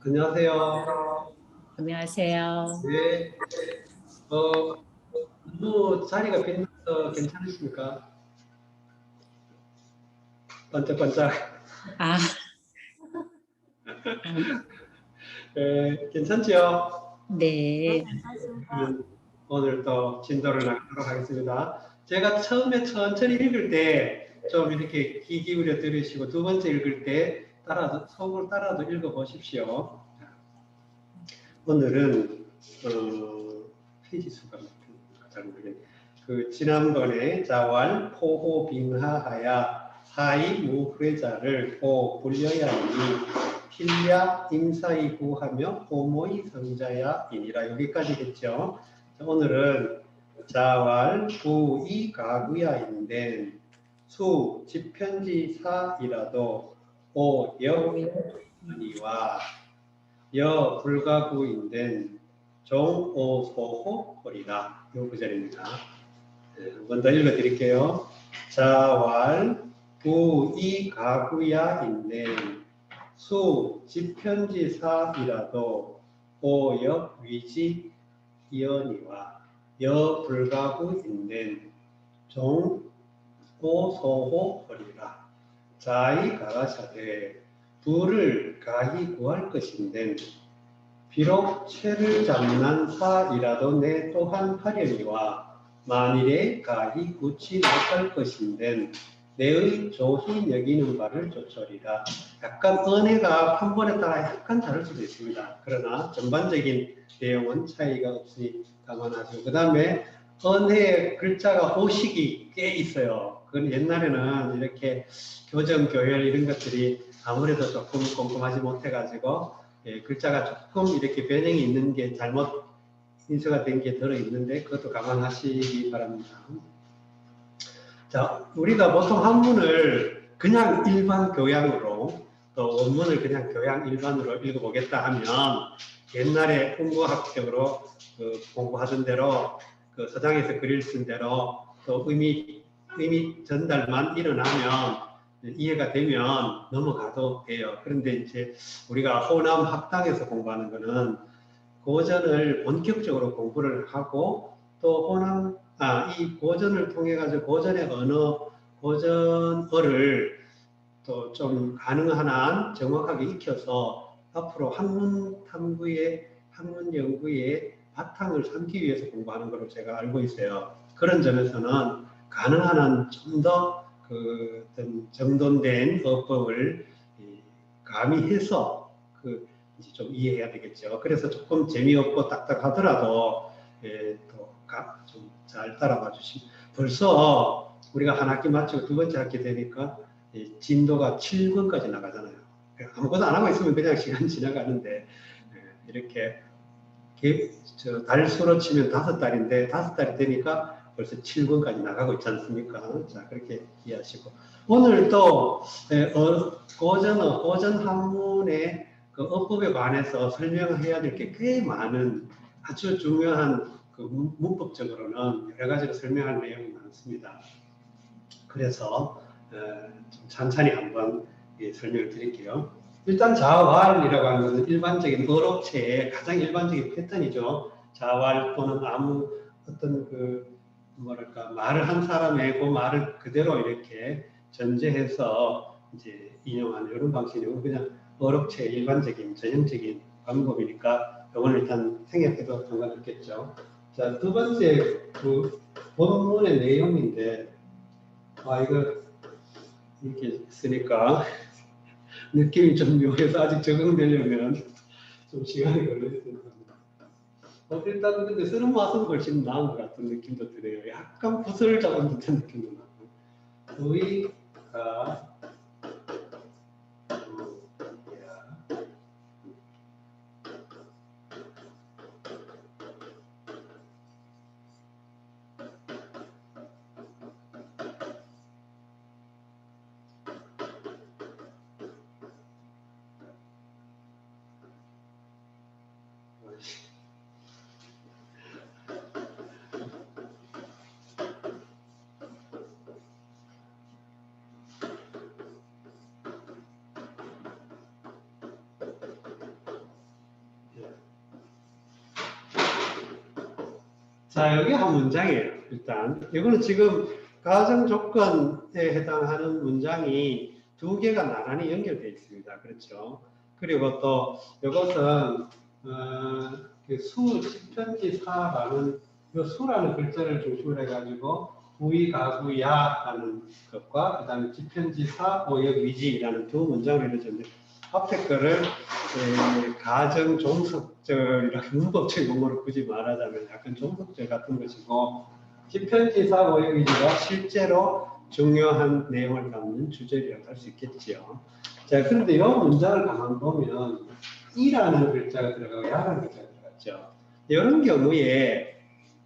안녕하세요. 안녕하세요. 네, 어, 너무 자리가 빈어서 괜찮으십니까? 반짝반짝. 아, 아, 네, 괜찮지요? 네, 네. 괜찮습니다. 그러면 오늘 또 진도를 나가도록 하겠습니다. 제가 처음에 천천히 읽을 때 좀 이렇게 귀 기울여 들으시고 두 번째 읽을 때 속으로 따라도 읽어 보십시오. 오늘은 페이지 수가 잘 모르겠네. 그 지난번에 자왈 포호 빙하하야 하이 무회자를 오 불려야 하니 필야 임사이 구하며 호모이 성자야이니라 여기까지 했죠. 오늘은 자왈 구이 가구야인데 수 지편지사이라도 오 역이와 여 불가구인된 종오소호 홀이라 이 구절입니다. 한 번 더 읽어드릴게요. 자왈 구이 가구야인데 수 지편지사이라도 오역 위지 이언이와 여 불가구인된 종오소호 홀이라 자이 가라사대 부를 가히 구할 것인데 비록 채를 잡는 사이라도 내 또한 하려니와 만일에 가히 굳지 못할 것인데 내의 조히 여기는 바를 쫓으리라. 약간 은혜가 한 번에 따라 약간 다를 수도 있습니다. 그러나 전반적인 내용은 차이가 없으니 감안하시고 그 다음에 은혜의 글자가 오식이 꽤 있어요. 그건 옛날에는 이렇게 교정, 교열 이런 것들이 아무래도 조금 꼼꼼하지 못해가지고 글자가 조금 이렇게 변형이 있는 게 잘못 인쇄가 된 게 들어있는데 그것도 감안하시기 바랍니다. 자, 우리가 보통 한문을 그냥 일반 교양으로 또 원문을 그냥 교양 일반으로 읽어보겠다 하면 옛날에 홍보학적으로 공부하던 대로 그 서장에서 글을 쓴 대로 또 의미 전달만 일어나면 이해가 되면 넘어가도 돼요. 그런데 이제 우리가 호남 학당에서 공부하는 거는 고전을 본격적으로 공부를 하고 또 이 고전을 통해 가지고 고전의 언어, 고전어를 또 좀 가능한 한 정확하게 익혀서 앞으로 학문 탐구에, 학문 연구에 바탕을 삼기 위해서 공부하는 걸로 제가 알고 있어요. 그런 점에서는 가능한 한 좀 더 그 어떤 정돈된 어법을 가미해서 이제 좀 이해해야 되겠죠. 그래서 조금 재미없고 딱딱하더라도 또 좀 잘 따라봐 주시면 벌써 우리가 한 학기 마치고 두 번째 학기 되니까 진도가 7권까지 나가잖아요. 아무것도 안 하고 있으면 그냥 시간 지나가는데 이렇게 달수로 치면 5달인데 5달이 되니까 벌써 7권까지 나가고 있지 않습니까? 자, 그렇게 이해하시고 오늘 또 고전 한문의 그 어법에 관해서 설명해야 될 게 꽤 많은 아주 중요한 그 문법적으로는 여러 가지로 설명할 내용이 많습니다. 그래서 좀 찬찬히 한번 설명을 드릴게요. 일단 자왈이라고 하는 것은 일반적인 어록체의 가장 일반적인 패턴이죠. 자왈 또는 아무 어떤 뭐랄까 말을 한 사람의 그 말을 그대로 이렇게 전제해서 이제 인용하는 이런 방식이고 그냥 어록체의 일반적인 전형적인 방법이니까 이걸 일단 생략해도 상관없겠죠. 자, 두 번째 그 본문의 내용인데 이거 이렇게 쓰니까 느낌이 좀 묘해서 아직 적응되려면 좀 시간이 걸릴 것 같습니다. 일단 근데 쓰는 맛은 훨씬 나은 것 같은 느낌도 들어요. 약간 붓을 잡은 듯한 느낌도 나고. 의가 자, 여기 한 문장이에요. 일단 이거는 지금 가정 조건에 해당하는 문장이 두 개가 나란히 연결되어 있습니다. 그렇죠? 그리고 또 이것은 수 집현지사라는 이 수라는 글자를 중심으로 해가지고 부의 가구야라는 것과 그다음에 집현지사 오역 위지라는 두 문장을 이루어졌는데 앞에 거를 가정 종속절이라고 문법적인 용어로 굳이 말하자면 약간 종속절 같은 것이고 집현지사 오역 위지가 실제로 중요한 내용을 담는 주절이라고 할 수 있겠지요. 자, 그런데 이 문장을 가만 보면 이라는 글자가 들어가고 야라는 글자가 들어갔죠. 이런 경우에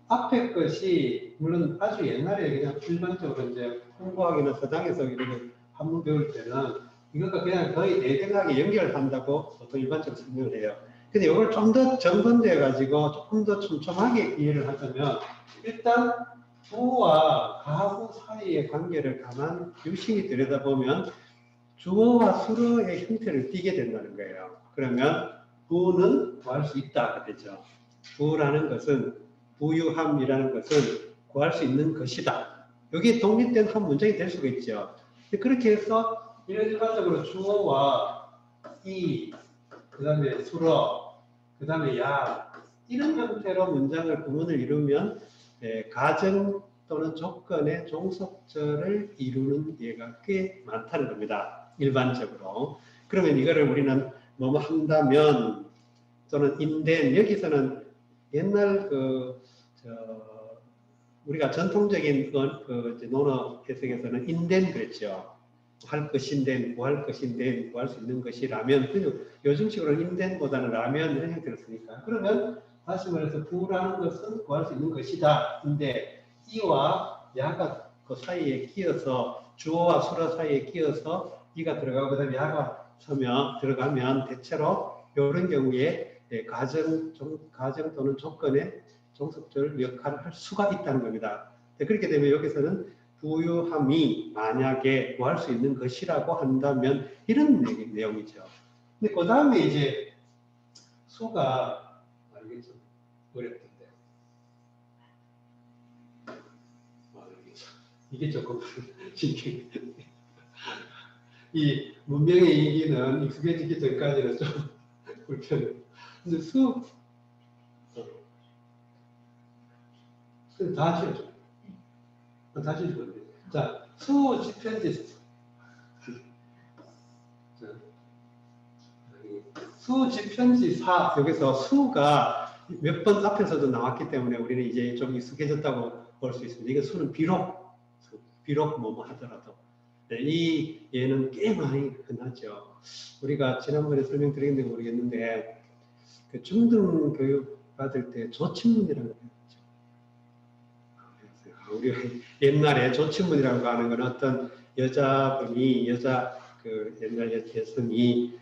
앞에 것이 물론 아주 옛날에 그냥 일반적으로 이제 공부하기나 서당에서 이렇게 한문 배울 때는 이것과 그냥 거의 대등하게 연결한다고 보통 일반적으로 설명을 해요. 근데 이걸 좀 더 정돈돼 가지고 조금 더 촘촘하게 이해를 하자면 일단 부와 가구 사이의 관계를 가만 유심히 들여다보면 주어와 수어의 형태를 띠게 된다는 거예요. 그러면 부는 구할 수 있다 되죠. 부라는 것은 부유함이라는 것은 구할 수 있는 것이다. 여기에 독립된 한 문장이 될 수가 있죠. 그렇게 해서 일반적으로 주어와 이, 그 다음에 수어, 그 다음에 야 이런 형태로 문장을 구문을 이루면 가정 또는 조건의 종속절을 이루는 예가 꽤 많다는 겁니다. 일반적으로. 그러면 이거를 우리는 뭐뭐 한다면 또는 인된 여기서는 옛날 우리가 전통적인 논어 해석에서는 인된 그랬죠. 할 것인된, 구할 것인된, 구할 수 있는 것이라면, 요즘식으로 인된보다는 라면 이런 형태를 쓰니까. 그러면 다시 말해서 부라는 것은 구할 수 있는 것이다. 근데 이와 야가 그 사이에 끼어서 주어와 수어 사이에 끼어서 이가 들어가고 그다음에 야가 들어가면 대체로 이런 경우에 가정 또는 조건의 종속절 역할을 할 수가 있다는 겁니다. 그렇게 되면 여기서는 부유함이 만약에 구할 수 있는 것이라고 한다면 이런 내용이죠. 근데 그 다음에 이제 수가 이게 좀 어렵던데. 이게 조금 이 문명의 얘기는 익숙해지기 전까지는 좀 불편해요. 근데 다시 해줘. 다시 해줘. 자, 수 집현지. 수 집현지사. 여기서 수가 몇 번 앞에서도 나왔기 때문에 우리는 이제 좀 익숙해졌다고 볼 수 있습니다. 이게 수는 비록 뭐뭐 하더라도. 네, 이 예는 꽤 많이 흔하죠. 우리가 지난번에 설명드렸는지 모르겠는데, 그 중등 교육 받을 때 조친문이라는 거 배웠어요. 우리가 옛날에 조친문이라고 하는 건 어떤 여자분이, 옛날 여성이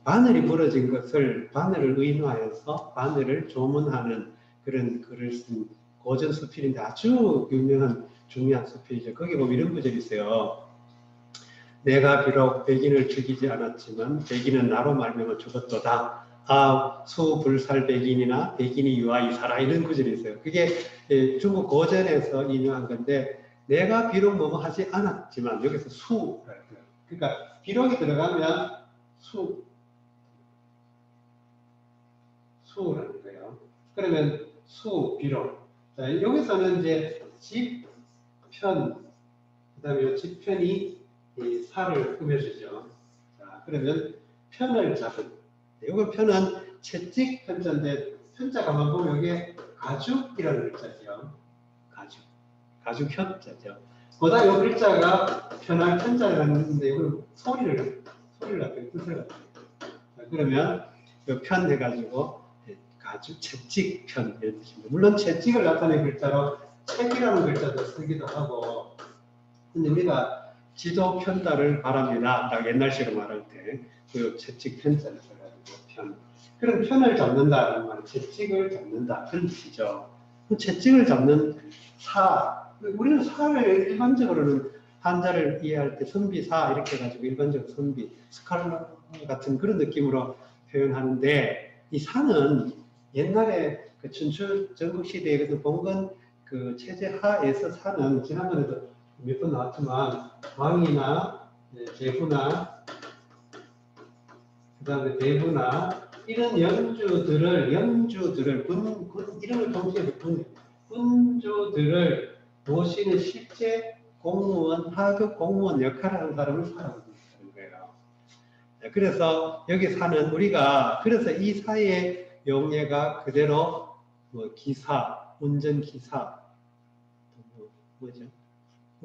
바늘이 부러진 것을 바늘을 의노하여서 바늘을 조문하는 그런 글을 쓴 고전 수필인데 아주 유명한 중요한 수필이죠. 거기 보면 이런 구절이 있어요. 내가 비록 백인을 죽이지 않았지만 백인은 나로 말미암아 죽었도다. 수불살 백인이나 백인이 유아이사라 이런 구절이 있어요. 그게 중국 고전에서 인용한 건데 내가 비록 뭐뭐 하지 않았지만 여기서 수라고요. 그러니까 비록이 들어가면 수라는 거예요. 그러면 비록. 자, 여기서는 이제 집편, 그 다음에 집편이 이 사를 꾸며주죠. 자, 그러면 편을 잡은. 이건 편은 채찍 편자인데 편자 가만 보면 이게 가죽이라는 글자죠. 가죽 현자죠. 보다 이 글자가 편할 편자라는 뜻인데 이건 소리를 갖고 뜻을 갖고. 그러면 이 편 해가지고 가죽 채찍 편 이런 뜻입니다. 물론 채찍을 나타내는 글자로 책이라는 글자도 쓰기도 하고, 근데 우리가 지도 편달을 바랍니다. 딱 옛날식으로 말할 때 그 채찍 편자를 써가지고 편. 그럼 편을 잡는다는 말은 채찍을 잡는다 그런 뜻이죠. 그 채찍을 잡는 사. 우리는 사를 일반적으로는 한자를 이해할 때 선비사 이렇게 해가지고 일반적으로 선비, 스칼라 같은 그런 느낌으로 표현하는데 이 사는 옛날에 그 춘추 전국 시대에 그 봉건 그 체제 하에서 사는, 지난번에도 몇 번 나왔지만 왕이나 제후나 그다음에 대부나 이런 영주들을 이름을 동시에 군주들을 모시는 실제 공무원, 하급 공무원 역할을 하는 사람을 사라고 하는 거예요. 그래서 여기 사는 우리가, 그래서 이 사이의 용례가 그대로 뭐 기사, 운전기사, 뭐죠?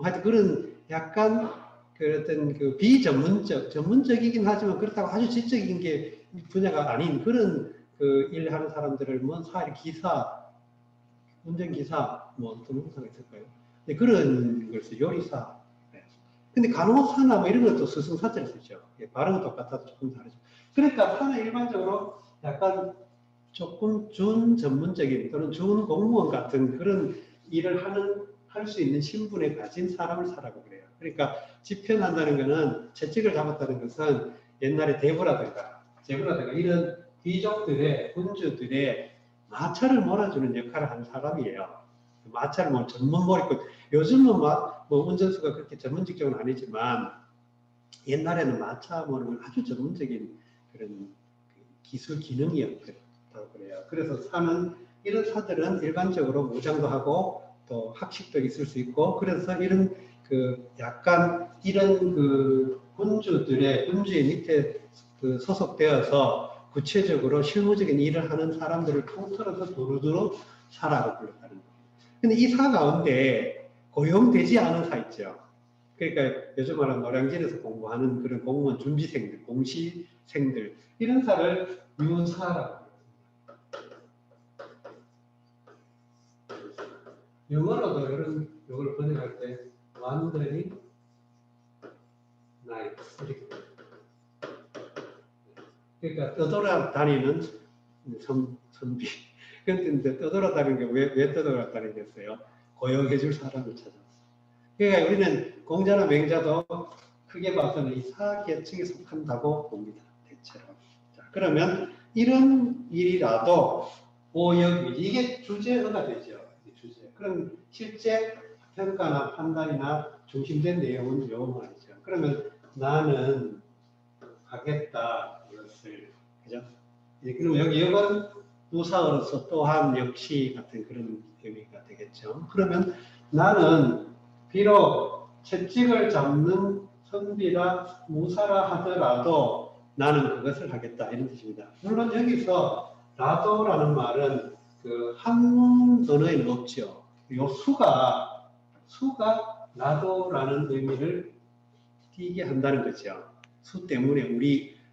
하여튼 그런 약간 그 어떤 그 전문적이긴 하지만 그렇다고 아주 지적인 게 분야가 아닌 그런 그 일 하는 사람들을 뭐 사회 기사, 운전기사, 뭐 동영상이 있을까요? 네, 그런 걸 써요. 요리사. 네. 근데 간호사나 뭐 이런 것도 스승사자를 쓰죠. 예, 발음은 똑같아도 조금 다르죠. 그러니까 사는 일반적으로 약간 조금 준전문적인 또는 준공무원 같은 그런 일을 할 수 있는 신분에 가진 사람을 사라고 그래요. 그러니까 집현한다는 것은, 채찍을 잡았다는 것은 옛날에 대부라든가 이런 귀족들의, 군주들의 마차를 몰아주는 역할을 하는 사람이에요. 마차를 뭐 전문 몰입고, 요즘은 뭐 운전수가 그렇게 전문직종은 아니지만 옛날에는 마차 모는 아주 전문적인 그런 기술 기능이었다고 그래요. 그래서 사는 이런 사들은 일반적으로 무장도 하고 또 학식도 있을 수 있고, 그래서 이런 그 약간 이런 그 군주의 밑에 그 소속되어서 구체적으로 실무적인 일을 하는 사람들을 통틀어서 두루두루 사라고 불렀다는 거예요. 근데 이 사 가운데 고용되지 않은 사 있죠. 그러니까 요즘 말하는 노량진에서 공부하는 그런 공무원 준비생들, 공시생들, 이런 사를 유사라고. 영어로도 이걸 번역할 때 완전히 나이트, 그러니까 떠돌아다니는 선비. 그런데 떠돌아다니는 게 왜 떠돌아다니는 거였어요? 고용해줄 사람을 찾아서. 그러니까 우리는 공자나 맹자도 크게 봐서는 이 사계층에 속한다고 봅니다. 대체로. 자, 그러면 이런 일이라도 오역, 이게 주제어가 되죠. 주제. 그럼 실제 평가나 판단이나 중심된 내용은 요 말이죠. 그러면 나는 하겠다, 이것을. 그죠? 그러면 여기 역은 부사어로서 또한 역시 같은 그런 의미가 되겠죠. 그러면 나는 비록 채찍을 잡는 선비라 무사라 하더라도 나는 그것을 하겠다, 이런 뜻입니다. 물론 여기서 라도라는 말은 그 한문 언어에는 없죠. 요 수가 라도라는 의미를 띠게 한다는 거죠. 수 때문에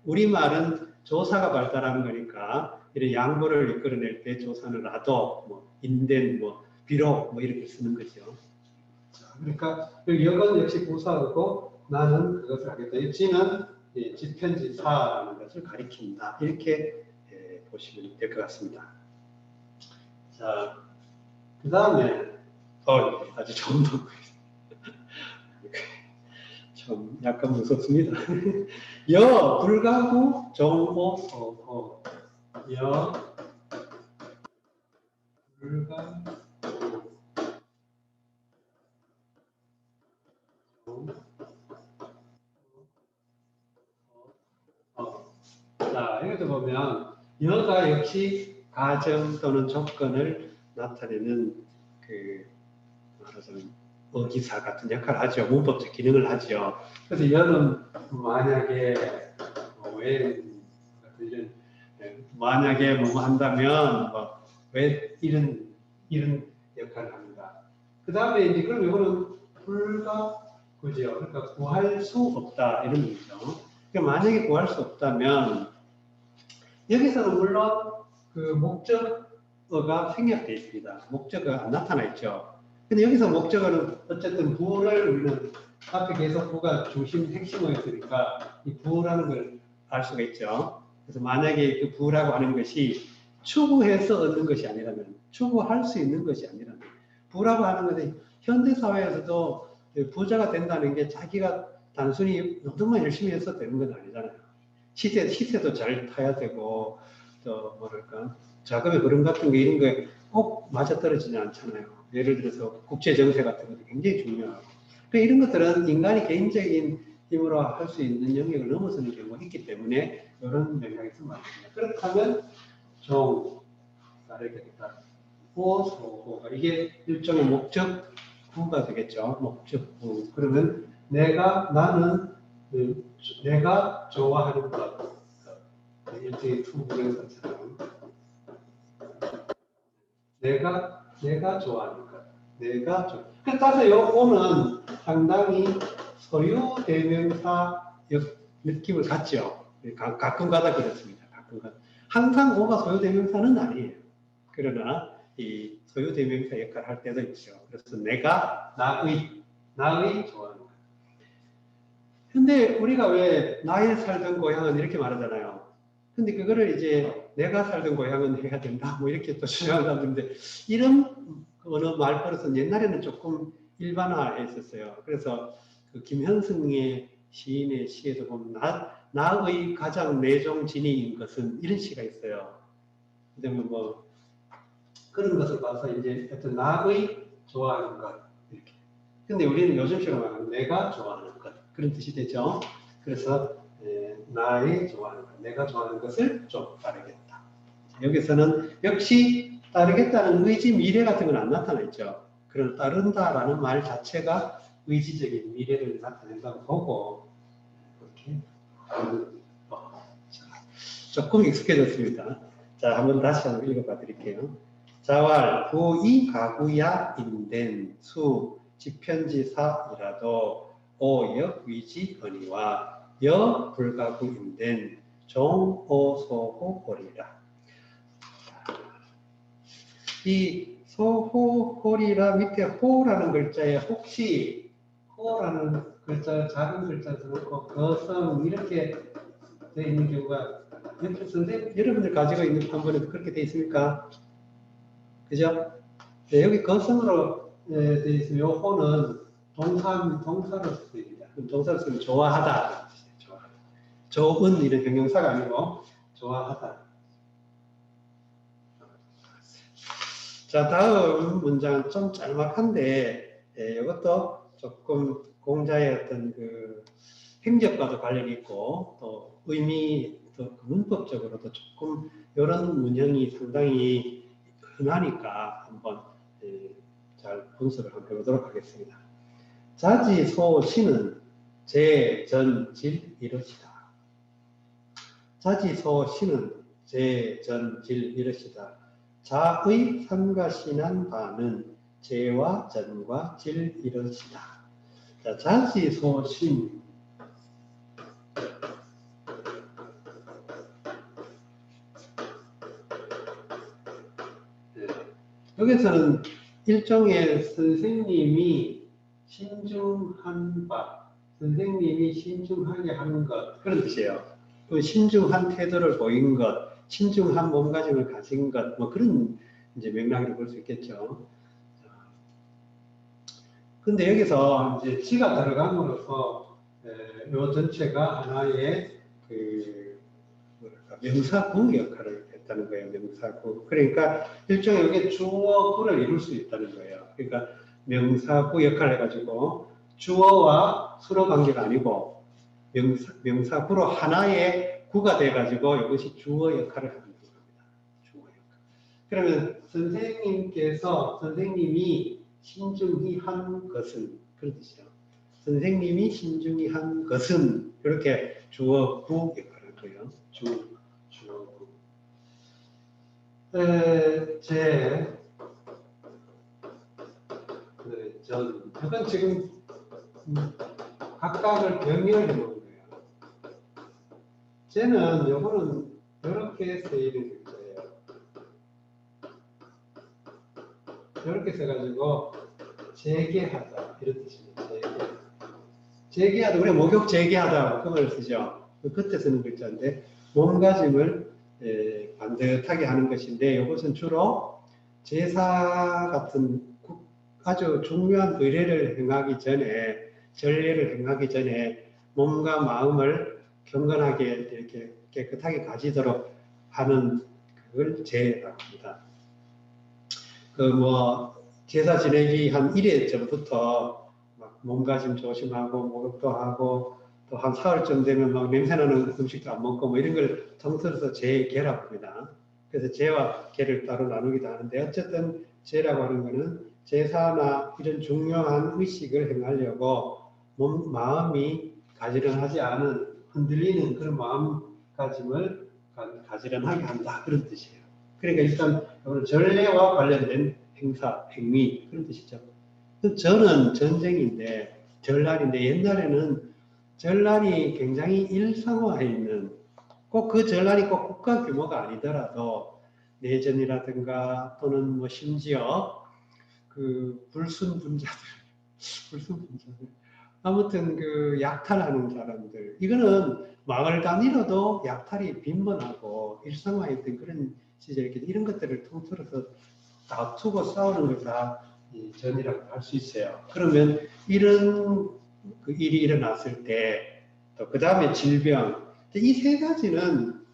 우리 말은 조사가 발달하는 거니까 이런 양보를 이끌어낼 때 조사는 라도, 뭐 인된, 뭐 비록, 뭐 이렇게 쓰는 거죠. 자, 그러니까 여건 역시 부사어고 나는 그것을 하겠다. 이 지는 지편지사라는 것을 가리킨다. 이렇게 보시면 될 것 같습니다. 자, 그 다음에 아주 좋은 거. 좀 약간 무섭습니다. 여, 불가구, 정오, 서고. 여, 불가구, 자, 여기도 보면 여가 역시 가정 또는 조건을 나타내는 그 말하자면 어기사 같은 역할을 하죠. 문법적 기능을 하죠. 그래서 여는 만약에 만약에 뭐 한다면 왜 이런 역할을 합니다. 그 다음에 이제 그럼 이거는 불가구죠. 그러니까 구할 수 없다, 이런 의미죠. 그러니까 만약에 구할 수 없다면 여기서는 물론 그 목적어가 생략되어 있습니다. 목적어가 안 나타나 있죠. 근데 여기서 목적어는 어쨌든 부를 우리는 앞에 계속 부가 중심 핵심어였으니까 이 부라는 걸 알 수가 있죠. 그래서 만약에 그 부라고 하는 것이 추구해서 얻는 것이 아니라면, 추구할 수 있는 것이 아니라면, 부라고 하는 것은 현대 사회에서도 부자가 된다는 게 자기가 단순히 노동만 열심히 해서 되는 건 아니잖아요. 시세도 잘 타야 되고, 또 뭐랄까, 자금의 흐름 같은 게 이런 게 꼭 맞아떨어지지 않잖아요. 예를 들어서 국제 정세 같은 것도 굉장히 중요하고. 그러니까 이런 것들은 인간이 개인적인 힘으로 할 수 있는 영역을 넘어서는 경우가 있기 때문에 이런 맥락에서 말합니다. 그렇다면 종, 다르겠다. 호소호가 이게 일종의 목적구가 되겠죠. 목적구. 그러면 나는 내가 좋아하는 것. 일종의 투부정사처럼 내가 좋아하는 것. 따라서 요거는 상당히 소유 대명사 느낌을 갖죠. 가끔 가다 그렇습니다. 가끔 가다. 항상 오가 소유 대명사는 아니에요. 그러나 이 소유 대명사 역할을 할 때도 있죠. 그래서 나의 좋아하는 것. 근데 우리가 왜 나의 살던 고향은 이렇게 말하잖아요. 근데 그거를 이제 내가 살던 고향은 해야 된다. 뭐 이렇게 또 주장하는 사람들인데 이런 언어 말버릇은 옛날에는 조금 일반화했었어요. 그래서 그 김현승의 시인의 시에도 보면 나의 가장 내종 진이인 것은 이런 시가 있어요. 그다음에 뭐 그런 것을 봐서 이제 하여튼 나의 좋아하는 것 이렇게. 근데 우리는 요즘식으로 말하면 내가 좋아하는 것 그런 뜻이 되죠. 그래서 나의 좋아하는 것, 내가 좋아하는 것을 좀 따르겠다. 여기서는 역시 따르겠다는 의지 미래 같은 건 안 나타나 있죠. 그런 따른다라는 말 자체가 의지적인 미래를 나타낸다고 보고 이렇게 조금 익숙해졌습니다. 자, 한번 다시 한번 읽어봐 드릴게요. 자왈 부이 가구야 인된 수 지편지사이라도 오역 위지 언이와 여 불가구 인된 종오소호 보리라. 이 소호호리라 밑에 호라는 글자에 혹시 호라는 글자 작은 글자 들어있고 거성 이렇게 되어 있는 경우가 옆에 선생님 여러분들 가지고 있는 판본에도 그렇게 되어 있습니까? 그죠? 네, 여기 거성으로 되어 있으면 요 호는 동사로 쓰입니다. 동사로 쓰면 좋아하다. 좋은 이런 형용사가 아니고 좋아하다. 자, 다음 문장은 좀 짤막한데 이것도 조금 공자의 어떤 그 행적과도 관련이 있고 또 의미, 또 문법적으로도 조금 이런 문형이 상당히 흔하니까 한번 잘 분석을 한번 해보도록 하겠습니다. 자지소시는 제전질 이러시다. 자지소시는 제전질 이러시다. 자의 삼가신한 바는 제와 전과 질 이러시다. 자, 자지소신. 여기서는 일종의 선생님이 신중한 바, 선생님이 신중하게 하는 것, 그런 뜻이에요. 또 신중한 태도를 보인 것, 신중한 몸가짐을 가진 것, 뭐 그런 이제 맥락으로 볼 수 있겠죠. 근데 여기서 이제 지가 들어감으로써 요 전체가 하나의 그 뭐랄까 명사구 역할을 했다는 거예요. 명사구. 그러니까 일종의 이게 주어구를 이룰 수 있다는 거예요. 그러니까 명사구 역할을 해가지고 주어와 수로 관계가 아니고 명사구로 하나의 구가 돼가지고 이것이 주어 역할을 하는 겁니다. 주어 역할. 그러면 선생님이 신중히 한 것은 그런 뜻이죠. 선생님이 신중히 한 것은 이렇게 주어구 역할을 해요. 주어구. 이건 지금 각각을 병렬해 놓은 거예요. 쟤는 요거는 이렇게 쓰이는 글자예요. 이렇게 써가지고 재개하다 이런 뜻입니다. 재개하다 우리가 목욕 재개하다 그걸 쓰죠. 그때 쓰는 글자인데 몸가짐을 반듯하게 하는 것인데 이것은 주로 제사 같은 아주 중요한 의례를 행하기 전에 전례를 행하기 전에 몸과 마음을 경건하게 이렇게 깨끗하게 가지도록 하는 그걸 제라고 합니다. 그 뭐 제사 지내기 한 1회 전부터 막 몸가짐 조심하고 목욕도 하고 또 한 사흘쯤 되면 막 냄새나는 음식도 안 먹고 뭐 이런 걸 통틀어서 제계라고 합니다. 그래서 제와 계를 따로 나누기도 하는데 어쨌든 제라고 하는 거는 제사나 이런 중요한 의식을 행하려고 마음이 가지런하지 않은 흔들리는 그런 마음가짐을 가지런하게 한다 그런 뜻이에요. 그러니까 일단 전례와 관련된 행사, 행위 그런 뜻이죠. 저는 전쟁인데 전란인데 옛날에는 전란이 굉장히 일상화해 있는 꼭 그 전란이 꼭 국가 규모가 아니더라도 내전이라든가 또는 뭐 심지어 그 불순분자들 아무튼 그 약탈하는 사람들 이거는 마을 단위로도 약탈이 빈번하고 일상화했던 그런 시절이기 때문에 이런 것들을 통틀어서 다투고 싸우는 걸 다 전이라고 할 수 있어요. 그러면 이런 그 일이 일어났을 때 또 그 다음에 질병 이 세 가지는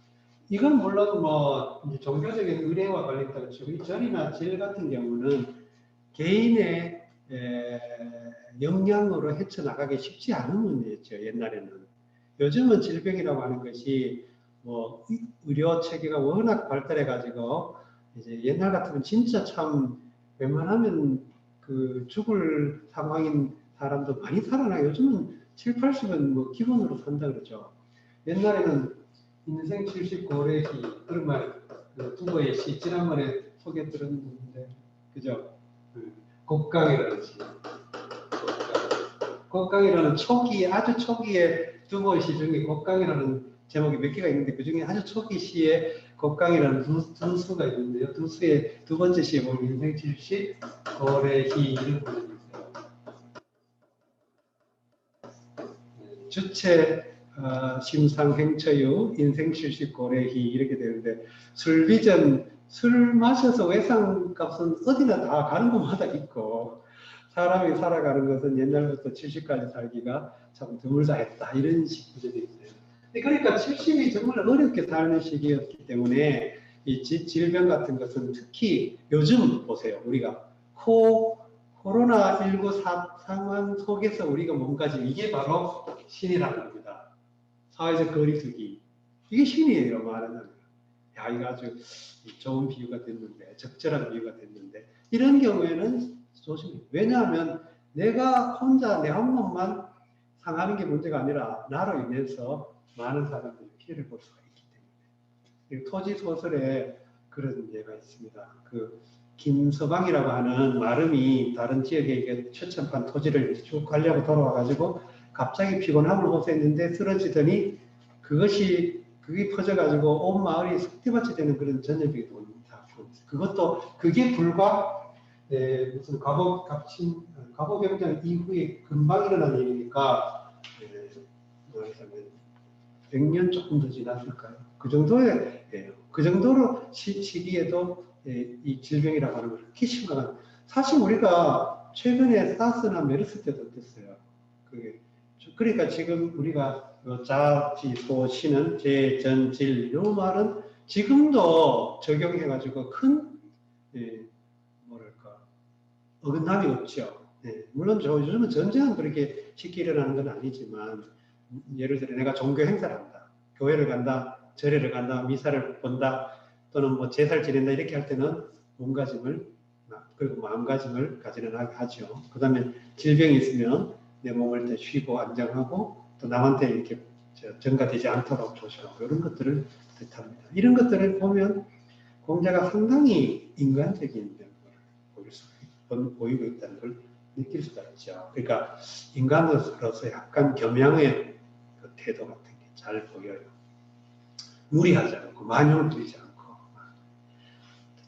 이건 물론 뭐 종교적인 의례와 관련된 것이고 이 절이나 질 같은 경우는 개인의 역량으로 헤쳐나가기 쉽지 않은 문제였죠. 옛날에는. 요즘은 질병이라고 하는 것이 뭐 의료 체계가 워낙 발달해 가지고 이제 옛날 같으면 진짜 참 웬만하면 그 죽을 상황인 사람도 많이 살아나요. 요즘은 7, 80은 뭐 기본으로 산다 그러죠. 옛날에는 인생 70고래시 그런 말 두고의 시 지난번에 소개 들었는데 그죠? 곡강이라는 시. 곡강이라는 초기 아주 초기에 두고의 시 중에 곡강이라는 제목이 몇 개가 있는데 그 중에 아주 초기 시에 곡강이라는 두 수가 있는데요. 두 수의 두 번째 시에 보면 인생 70 고래희 이런 부분이 있어요. 주체 심상행처유 인생 70 고래희 이렇게 되는데 술비전 술 마셔서 외상값은 어디나 다 가는 곳마다 있고 사람이 살아가는 것은 옛날부터 70까지 살기가 참 드물다 했다 이런 식 구절이 있어요. 그러니까 70이 정말 어렵게 사는 시기였기 때문에 이 질병 같은 것은 특히 요즘 보세요. 우리가 코로나19 상황 속에서 우리가 몸가짐 이게 바로 신이라는 겁니다. 사회적 거리두기 이게 신이에요. 말하자면 야 이거 아주 좋은 비유가 됐는데 적절한 비유가 됐는데 이런 경우에는 조심해요. 왜냐하면 내가 혼자 내 한 몸만 상하는 게 문제가 아니라 나로 인해서 많은 사람들이 피해를 볼 수가 있기 때문에 토지 소설에 그런 예가 있습니다. 그 김서방이라고 하는 마름이 다른 지역에 처참한 토지를 쭉 관리하고 돌아와가지고 갑자기 피곤함을 호소했는데 쓰러지더니 그게 퍼져가지고 온 마을이 석대밭이 되는 그런 전염병이 옵니다. 그것도 그게 불과 무슨 갑오병장 이후에 금방 일어난 일이니까 말하자면 100년 조금 더 지났을까요? 그 정도에 그 정도로 시기에도 이 질병이라고 하는 걸 그렇게 심각한 사실 우리가 최근에 사스나 메르스 때도 어땠어요. 그러니까 지금 우리가 자지소신은 제전질 이 말은 지금도 적용해가지고 큰 뭐랄까 어긋남이 없죠. 물론 요즘은 전쟁은 그렇게 쉽게 일어나는 건 아니지만 예를 들어 내가 종교 행사를 한다, 교회를 간다, 절에를 간다, 미사를 본다, 또는 뭐 제사를 지낸다 이렇게 할 때는 몸가짐을 그리고 마음가짐을 가지런하게 하죠. 그 다음에 질병이 있으면 내 몸을 더 쉬고 안정하고 또 남한테 이렇게 전가되지 않도록 조심하고 이런 것들을 뜻합니다. 이런 것들을 보면 공자가 상당히 인간적인 면모를 보이고 있다는 걸 느낄 수가 있죠. 그러니까 인간으로서 약간 겸양의 그 태도 같은 게 잘 보여요. 무리하지 않고 만용을 부리지 않고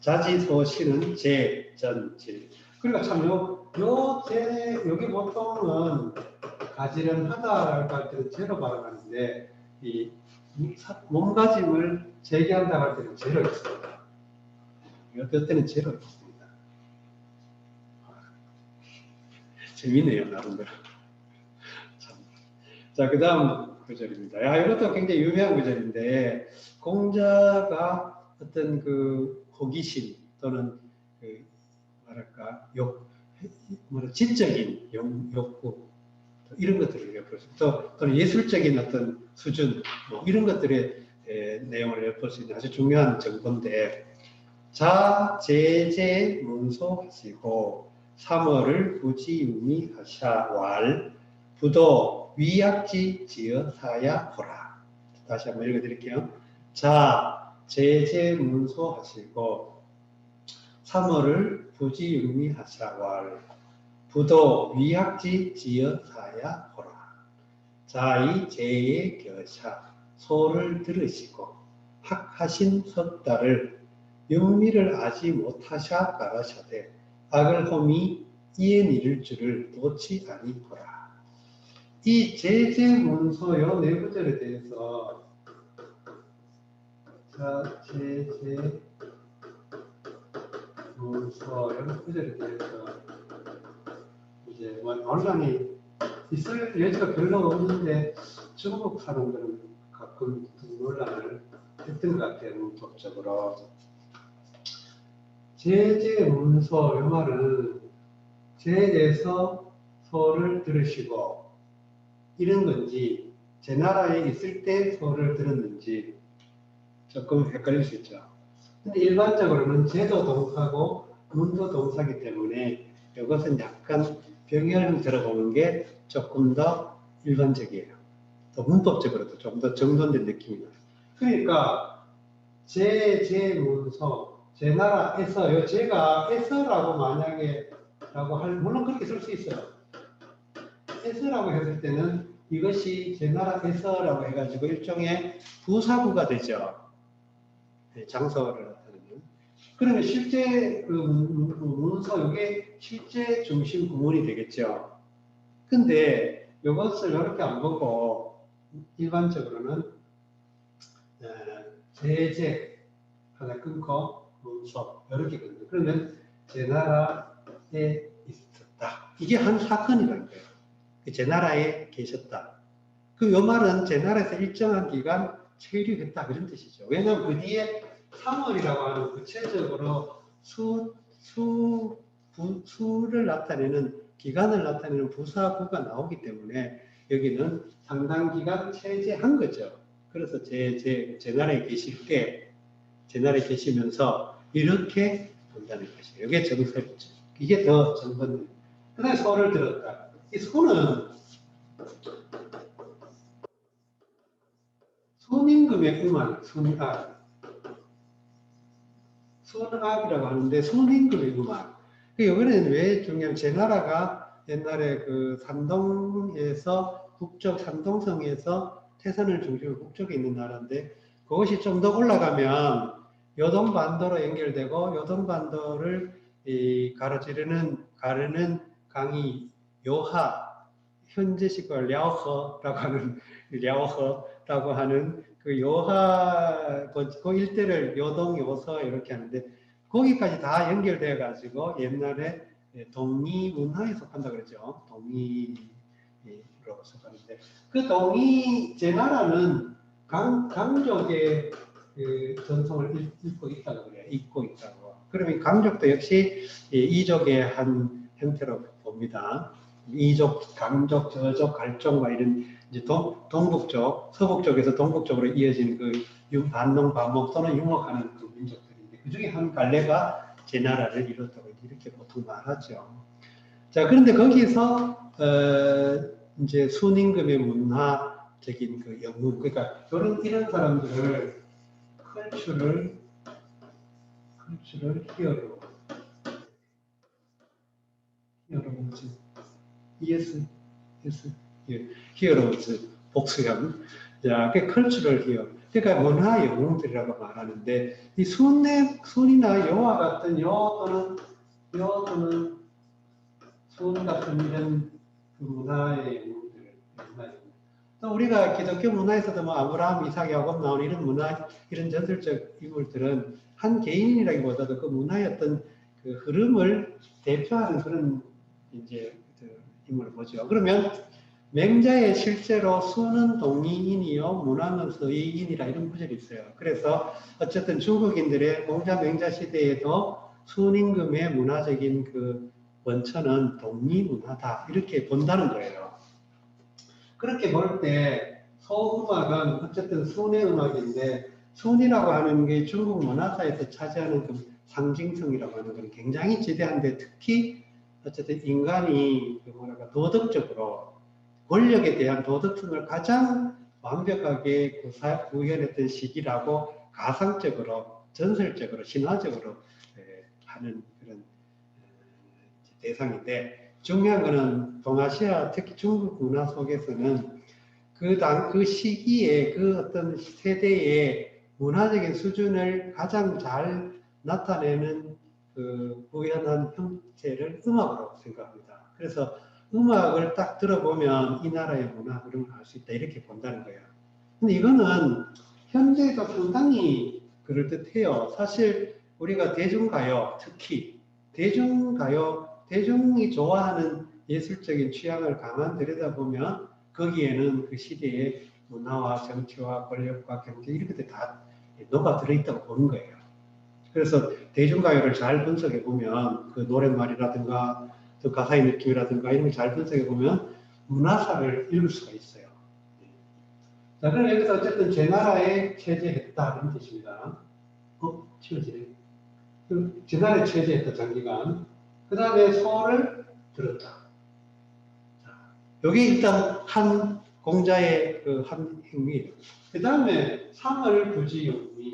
자지소신은 제전질. 그러니까 참 여기 보통은 가지런하다라고 할 때는 제로 발음하는데 이 몸가짐을 재개한다고 할 때는 제로 있습니다. 어떨 때는 제로 있습니다. 재밌네요, 나름대로. 자, 그 다음 구절입니다. 이것도 굉장히 유명한 구절인데 공자가 어떤 그 호기심 또는 그 뭐랄까 지적인 욕구 이런 것들을 엿볼 수 있고 또는 예술적인 어떤 수준 뭐 이런 것들의 내용을 엿볼 수 있는 아주 중요한 정보인데 자, 제제 문소하시고 3월을 부지유미하샤 왈 부도 위약지 지어 사야 보라. 다시 한번 읽어드릴게요. 자, 제제 문소하시고 3월을 부지유미하샤 왈 부도 위약지 지어 사야 보라. 자이 제의 겨샤 소를 들으시고 학하신 석달을 영미를 아지 못하샤 가라샤되 악을 홈이 이에 이를 줄을 놓지 아니보라. 이 제제문서요 네 구절에 대해서 자 제제문서 네 구절에 대해서 이제 뭐 논란이 있을 여지가 별로 없는데 중국 사람들은 가끔 논란을 했던 것 같아요. 문법적으로. 제제문서 이 말은 제에서 소를 들으시고 이런 건지 제 나라에 있을 때 소를 들었는지 조금 헷갈릴 수 있죠. 근데 일반적으로는 제도 동사고 문도 동사기 때문에 이것은 약간 병렬 들어보는 게 조금 더 일반적이에요. 또 문법적으로도 좀 더 정돈된 느낌이 나요. 그러니까 제문서 제 나라에서요. 제가 에서라고 만약에 라고 물론 그렇게 쓸 수 있어요. 에서라고 했을 때는 이것이 제 나라에서라고 해가지고 일종의 부사구가 되죠. 장소를 나타내는. 그러면 실제 그 문서 이게 실제 중심 구문이 되겠죠. 근데 이것을 이렇게 안 보고 일반적으로는 제제 하나 끊고 문서 이렇게 끊는. 그러면 제 나라에 있었다. 이게 한 사건이라는 거예요. 제 나라에 계셨다. 그 요 말은 제 나라에서 일정한 기간 체류했다 그런 뜻이죠. 왜냐하면 그 뒤에 3월이라고 하는 구체적으로 수를 나타내는 기간을 나타내는 부사구가 나오기 때문에 여기는 상당 기간 체제한 거죠. 그래서 제 나라에 계실 때, 제 나라에 계시면서 이렇게 본다는 것이에요. 이게 정설이죠. 이게 더 정건. 그 다음에 소를 들었다. 이 소는 손임금의 음악, 순악이라고 하는데 손임금의 음악. 이번에는 왜 중요하면 제 나라가 옛날에 그 산동에서 산동성에서 태산을 중심으로 북쪽에 있는 나라인데 그것이 좀 더 올라가면 요동반도로 연결되고 요동반도를 가르는 강이 요하 현재식과 랴오허라고 하는 그 요하 그 일대를 요동 요서 이렇게 하는데 거기까지 다 연결되어 가지고 옛날에 동이 문화에 속한다 그러죠. 동이로 속하는데 그 동이 제 나라는 강족의 그 전통을 읽고 있다고 그래요. 읽고 있다고. 그러면 강족도 역시 이족의 한 형태로 봅니다. 이족, 강족, 저족, 갈족 막 이런 이제 동북쪽, 서북쪽에서 동북쪽으로 이어진 그 반농, 반목 또는 융목하는 그 민족들인데 그 중에 한 갈래가 제 나라를 이뤘다고 이렇게 보통 말하죠. 자, 그런데 거기서 이제 순임금의 문화적인 그 영문, 그러니까 이런 사람들을 컬처를 히어로 뭐지? 히어로즈 복수형. 자, 그 컬처럴 히어로. 그러니까 문화 영웅들이라고 말하는데 이 순이나 여와 같은 여 또는 순 같은 이런 그 문화의 영웅들. 또 우리가 기독교 문화에서도 뭐 아브라함, 이삭, 야곱 나오는 이런 문화, 이런 전설적 인물들은 한 개인이라기보다도 그 문화의 어떤 그 흐름을 대표하는 그런 이제 그 인물을 보죠. 그러면 맹자에 실제로 수는 동이인이요 문화는 서이인이라 이런 구절이 있어요. 그래서 어쨌든 중국인들의 공자 맹자 시대에도 순임금의 문화적인 그 원천은 동이문화다 이렇게 본다는 거예요. 그렇게 볼 때 서음악은 어쨌든 순의 음악인데 순이라고 하는 게 중국 문화사에서 차지하는 그 상징성이라고 하는 건 굉장히 지대한데 특히 어쨌든 인간이 뭐랄까 도덕적으로 권력에 대한 도덕성을 가장 완벽하게 구현했던 시기라고 가상적으로 전설적으로 신화적으로 하는 그런 대상인데 중요한 거는 동아시아 특히 중국 문화 속에서는 그 시기에 그 어떤 세대의 문화적인 수준을 가장 잘 나타내는 그 구현한 형태를 음악으로 생각합니다. 그래서 음악을 딱 들어보면 이 나라의 문화 흐름을 알 수 있다 이렇게 본다는 거예요. 근데 이거는 현재도 상당히 그럴듯해요. 사실 우리가 대중가요, 특히 대중가요, 대중이 좋아하는 예술적인 취향을 가만 들여다보면 거기에는 그 시대의 문화와 정치와 권력과 경제 이런 것들이 다 녹아 들어있다고 보는 거예요. 그래서 대중가요를 잘 분석해 보면 그 노랫말이라든가 또 가사의 느낌이라든가 이런 걸 잘 분석해 보면 문화사를 읽을 수가 있어요. 자, 그럼 여기서 어쨌든 제 나라에 체제했다 이런 뜻입니다. 치워지네. 제 나라에 체제했다 장기간. 그 다음에 소를 들었다. 여기 일단 한 공자의 그 한 행위. 그 다음에 상을 부지용미.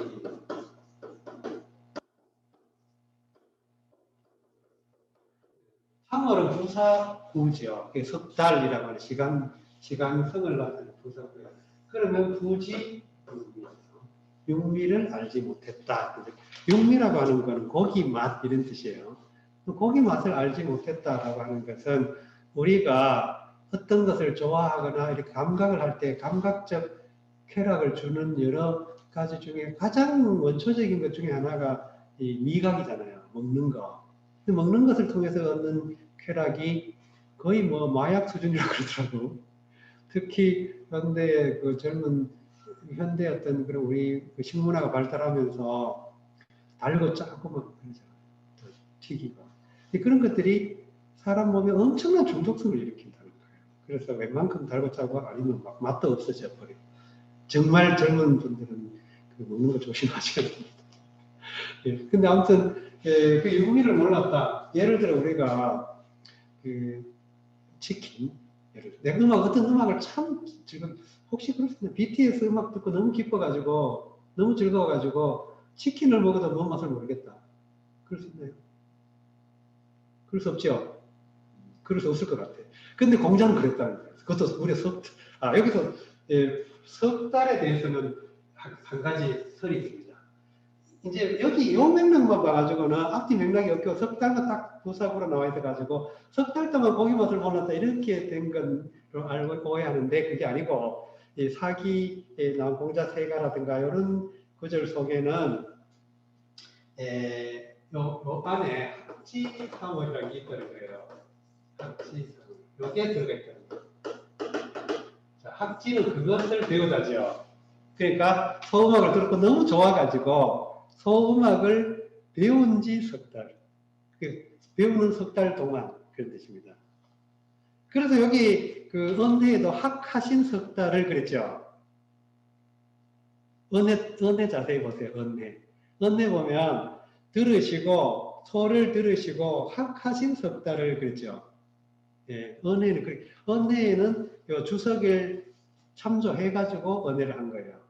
상어는 부사구죠. 석달이라고 하는 시간성을 나타내는 부사구요. 그러면 부지 육미를 알지 못했다. 육미라고 하는 것은 고기 맛 이런 뜻이에요. 고기 맛을 알지 못했다라고 하는 것은 우리가 어떤 것을 좋아하거나 이렇게 감각을 할 때 감각적 쾌락을 주는 여러 가지 중에 가장 원초적인 것 중에 하나가 이 미각이잖아요. 먹는 거. 먹는 것을 통해서 얻는 쾌락이 거의 뭐 마약 수준이라고 그러더라고. 특히 현대의 그 젊은 현대 어떤 그런 우리 그 식문화가 발달하면서 달고 짜고 막 그러죠. 튀기고. 그런 것들이 사람 몸에 엄청난 중독성을 일으킨다는 거예요. 그래서 웬만큼 달고 짜고 아니면 막 맛도 없어져 버려요. 정말 젊은 분들은 그 먹는 거 조심하셔야 됩니다. 예, 근데 아무튼 그 유무기를 몰랐다. 예를 들어 우리가 그 치킨, 내 음악 어떤 음악을 참 지금 혹시 그렇습니다. BTS 음악 듣고 너무 기뻐가지고 너무 즐거워가지고 치킨을 먹어도 뭔 맛을 모르겠다. 그럴 수 있나요? 그럴 수 없죠. 그럴 수 없을 것 같아. 근데 공자는 그랬다는 거예요. 그것도 우리 여기서 석 달에 대해서는 한 가지 설이 있습니다. 이제 여기 요 맥락만 봐가지고는 앞뒤 맥락이 없고 석 달만 딱 부사구로 나와 있어가지고 석 달 동안 고기 맛을 몰랐다 이렇게 된 건로 알고 오해하는데 그게 아니고 이 사기에 나온 공자 세가라든가 이런 구절 속에는 요 안에 학지상어라는 게 있다는 거예요. 학지상어. 요게 들어가 있다는 거예요. 자, 학지는 그것을 배우다죠. 그러니까 소음악을 듣고 너무 좋아가지고 소음악을 배운 지 석 달. 배우는 석 달 동안 그런 뜻입니다. 그래서 여기 그 언해에도 학하신 석 달을 그랬죠. 언해 자세히 보세요. 언해 보면 들으시고 소를 들으시고 학하신 석 달을 그랬죠. 예, 언해에는 요 주석을 참조해가지고 언해를 한 거예요.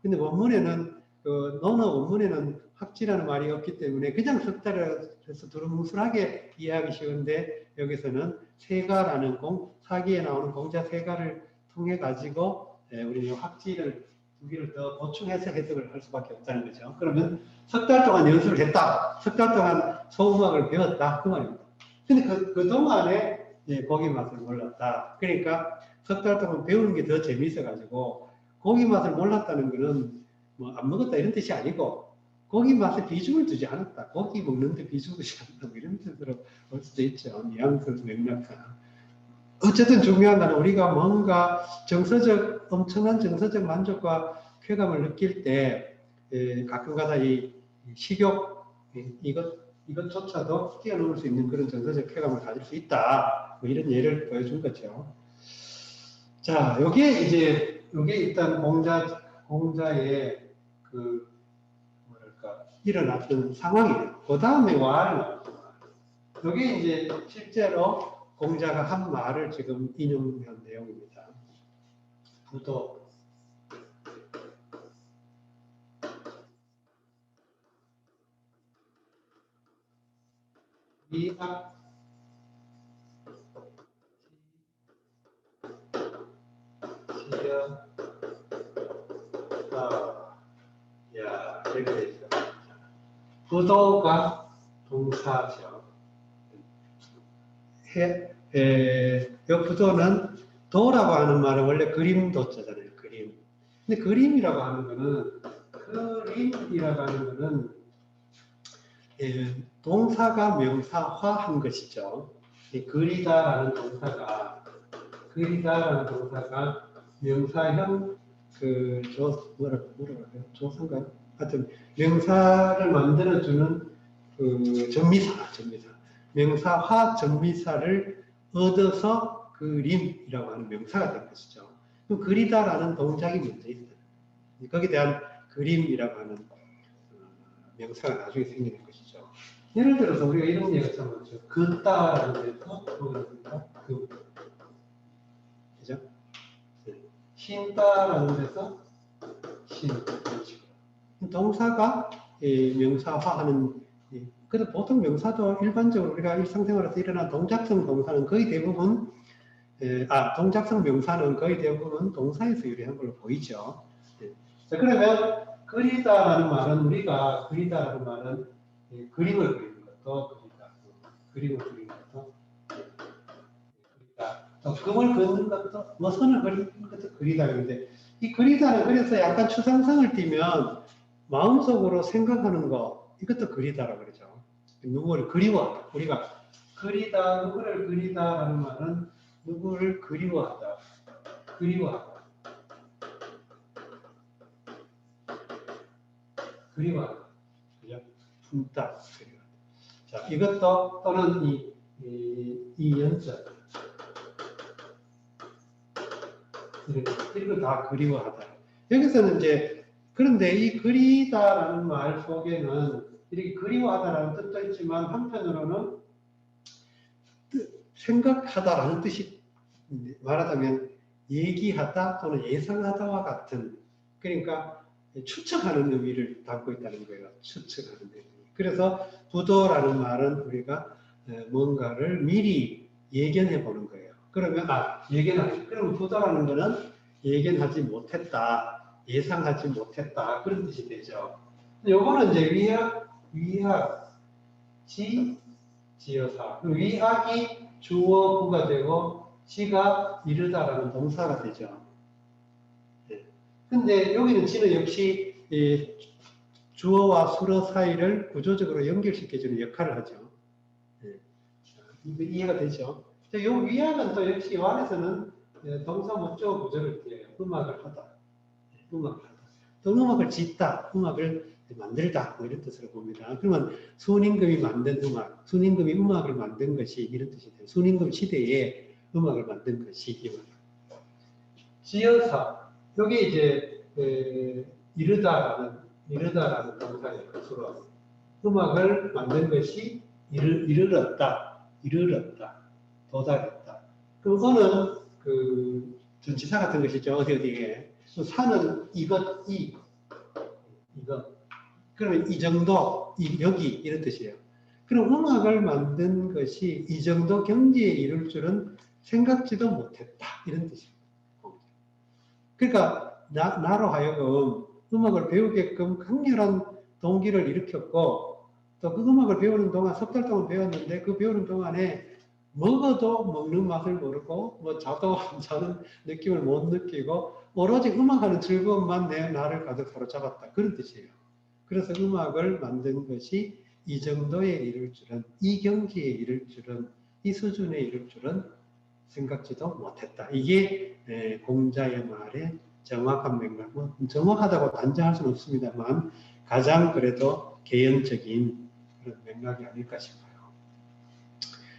근데 원문에는 그 논어 원문에는 학지라는 말이 없기 때문에 그냥 석 달을 해서 두루뭉술하게 이해하기 쉬운데 여기서는 세가라는 사기에 나오는 공자 세가를 통해 가지고 우리는 학지를 두 개를 더 보충해서 해석을 할 수밖에 없다는 거죠. 그러면 석 달 동안 연수를 했다. 석 달 동안 소음악을 배웠다. 그 말입니다. 근데 그 동안에 고기 맛을 몰랐다. 그러니까 석 달 동안 배우는 게 더 재미있어가지고 고기 맛을 몰랐다는 것은 뭐 안 먹었다 이런 뜻이 아니고 고기 맛에 비중을 두지 않았다. 고기 먹는데 비중 두지 않았다. 뭐 이런 뜻으로 볼 수도 있죠. 뉘앙스 맥락상. 어쨌든 중요한 건 우리가 뭔가 엄청난 정서적 만족과 쾌감을 느낄 때 가끔가다 이 식욕 이것조차도 뛰어넘을 수 있는 그런 정서적 쾌감을 가질 수 있다. 뭐 이런 예를 보여준 거죠. 자, 요게 일단 공자의 그 뭐랄까 일어났던 상황이에요. 그 다음에 와를 나왔죠. 요게 이제 실제로 공자가 한 말을 지금 인용한 내용입니다. 부도 이악 시여 야 이렇게 되죠. 부도가 동사죠. 요 부도는 도라고 하는 말은 원래 그림도자잖아요. 그림. 근데 그림이라고 하는 거는 동사가 명사화한 것이죠. 그리다라는 동사가 명사형 뭐라고 해요? 조사인가요? 하여튼 명사를 만들어주는 그 전미사. 명사화 전미사를 얻어서 그림이라고 하는 명사가 된 것이죠. 그리다라는 동작이 먼저 있어요. 거기에 대한 그림이라고 하는 명사가 나중에 생기는 것이죠. 예를 들어서 우리가 이런 얘기가 참 많죠. 긋다라는 데서 그죠? 쉰다라는 데서 쉰 그런 식으로. 동사가 명사화하는 그래서 보통 명사도 일반적으로 우리가 일상생활에서 일어난 동작성 동사는 거의 대부분 동작성 명사는 거의 대부분 동사에서 유래한 걸로 보이죠. 자, 그러면 그리다라는 말은 우리가 그리다라는 말은 그림을 그리는 것도 그리다, 그림을 그리는 것도 그리다, 또 금을 긋는 것도 뭐 선을 그리는 것도 그리다인데 이 그리다는 그래서 약간 추상성을 띠면 마음속으로 생각하는 거 이것도 그리다라고 그러죠. 누구를 그리워하다. 우리가 누구를 그리다라는 말은 누구를 그리워하다. 그리워하다. 그죠? 품다. 자, 이것도 또는 이 연자. 이거 다 그리워하다. 여기서는 이제 그런데 이 그리다라는 말 속에는 이렇게 그리워하다라는 뜻도 있지만 한편으로는 생각하다라는 뜻이 말하자면 얘기하다 또는 예상하다와 같은 그러니까 추측하는 의미를 담고 있다는 거예요. 추측하는 의미. 그래서 부도라는 말은 우리가 뭔가를 미리 예견해 보는 거예요. 그러면 그러면 부도라는 거는 예견하지 못했다, 예상하지 못했다 그런 뜻이 되죠. 요거는 이제 위학, 지어사. 위학이 주어구가 되고 시가 이르다라는 동사가 되죠. 근데 여기는 지는 역시 주어와 수어 사이를 구조적으로 연결시켜주는 역할을 하죠. 이거 이해가 되죠? 이 위학은 또 역시 완에서는 동사 목적 구조를 띄어요. 음악을 하다. 또 음악을 짓다. 음악을 만들다. 뭐 이런 뜻으로 봅니다. 그러면 순임금이 만든 음악, 순임금이 음악을 만든 것이 이런 뜻이 돼요. 순임금 시대에 음악을 만든 것이 지어사. 여기 이제 이르다라는 동사예요. 수로 음악을 만든 것이 이르렀다, 도달했다. 그럼 어는 그 전치사 같은 것이죠. 어디에. 사는 이것. 그러면 이 정도, 여기 이런 뜻이에요. 그럼 음악을 만든 것이 이 정도 경지에 이를 줄은 생각지도 못했다. 이런 뜻입니다. 그러니까 나로 하여금 음악을 배우게끔 강렬한 동기를 일으켰고 또 그 음악을 배우는 동안 석 달 동안 배웠는데 그 배우는 동안에 먹어도 먹는 맛을 모르고 뭐 자도 자는 느낌을 못 느끼고 오로지 음악하는 즐거움만 나를 가득 사로잡았다. 그런 뜻이에요. 그래서 음악을 만든 것이 이 정도에 이를 줄은 이 경지에 이를 줄은 이 수준에 이를 줄은 생각지도 못했다. 이게 공자의 말의 정확한 맥락. 뭐 정확하다고 단정할 수는 없습니다만 가장 그래도 개연적인 그런 맥락이 아닐까 싶어요.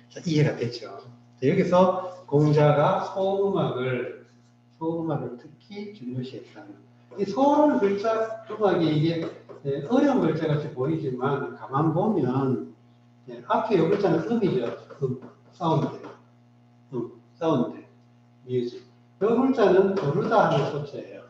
자, 이해가 되죠. 자, 여기서 공자가 소음악을 특히 중요시했다는. 이 소음 글자 음악이 이게 어려운 글자 같이 보이지만 가만 보면 앞에 요 글자는 음이죠. 사운드. 사운드. 뮤직. 요 글자는 부르다 하는 소체예요.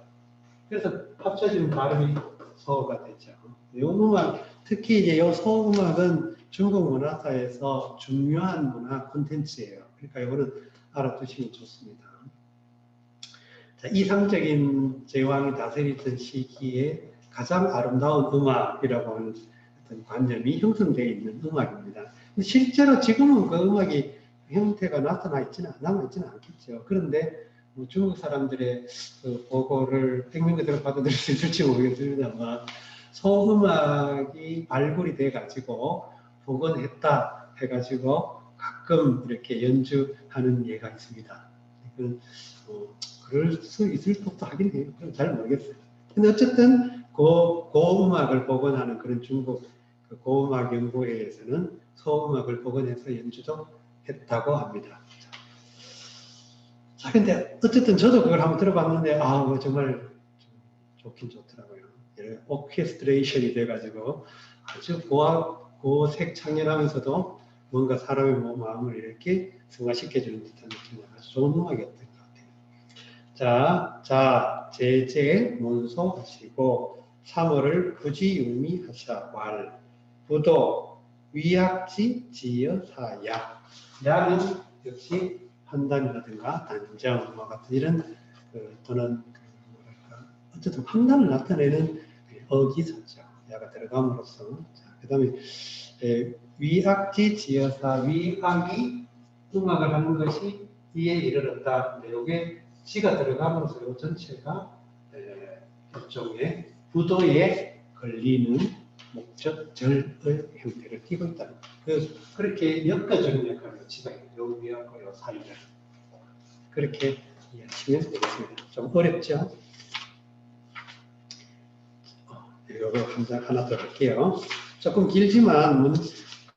그래서 합쳐진 발음이 소가 되죠. 요 음악, 특히 이제 요 소음악은 중국 문화사에서 중요한 문화 콘텐츠예요. 그러니까 이거는 알아두시면 좋습니다. 자, 이상적인 제왕이 다스리던 시기에 가장 아름다운 음악이라고 하는 어떤 관념이 형성되어 있는 음악입니다. 실제로 지금은 그 음악이 형태가 남아있지는 않겠죠. 그런데 뭐 중국 사람들의 그 보고를 백민 그대로 받아들일 수 있을지 모르겠습니다만 소음악이 발굴이 돼가지고 복원했다 해가지고 가끔 이렇게 연주하는 예가 있습니다. 그럴 수 있을 법도 하긴 해요. 잘 모르겠어요. 근데 어쨌든 고음악을 복원하는 그런 중국 그 고음악 연구회에서는 소음악을 복원해서 연주도 했다고 합니다. 자, 근데 어쨌든 저도 그걸 한번 들어봤는데 정말 좋긴 좋더라고요. 오케스트레이션이 돼가지고 아주 고색 창렬하면서도 뭔가 사람의 마음을 이렇게 승화시켜주는 듯한 느낌이 아주 좋은 음악이었던 것 같아요. 자, 제제 문소하시고 3월을 부지유미하샤 왈 부도 위약지 지여사야. 야는 역시 판단이라든가 단정과 같은 이런 또는 어쨌든 판단을 나타내는 어기사죠. 야가 들어감으로써. 그 다음에 위악지 지여사 위악이 음악을 하는 것이 이에 이르렀다. 이게 지가 들어감으로써 이 전체가 일종의 부도에 걸리는 목적절의 형태를 띠고 있다는 거예요. 그렇게 엮어주는 역할을 지가 요 위하고 요 사이를 그렇게 이해하시면 되겠습니다. 좀 어렵죠? 이거 하나 더 할게요. 조금 길지만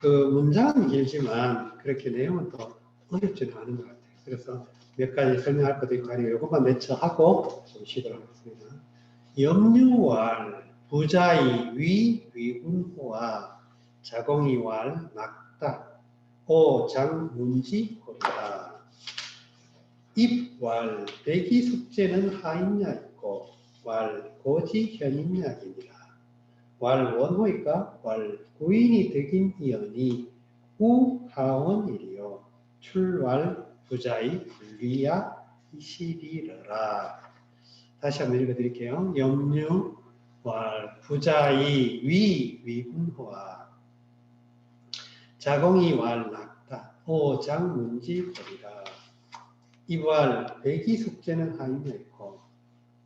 문장은 길지만 그렇게 내용은 더 어렵지는 않은 것 같아요. 그래서 몇 가지 설명할 것도 있고 아니면 이것만 내쳐 하고 좀 쉬도록 하겠습니다. 염류왈 부자이 위운호와 자공이왈 낙다 오장문지 고리다. 입왈 대기 숙제는 하인냐 있고 왈 고지 현인약이니라. 왈 원호이까 왈 구인이 득인 이언이 우하원이리요 출왈 부자이 불리야 이시리러라. 다시 한번 읽어드릴게요. 염류 왈 부자이 위군호와 자공이 왈 낙다 오장문지 거리라. 이왈 백이 숙제는 하인냐 있고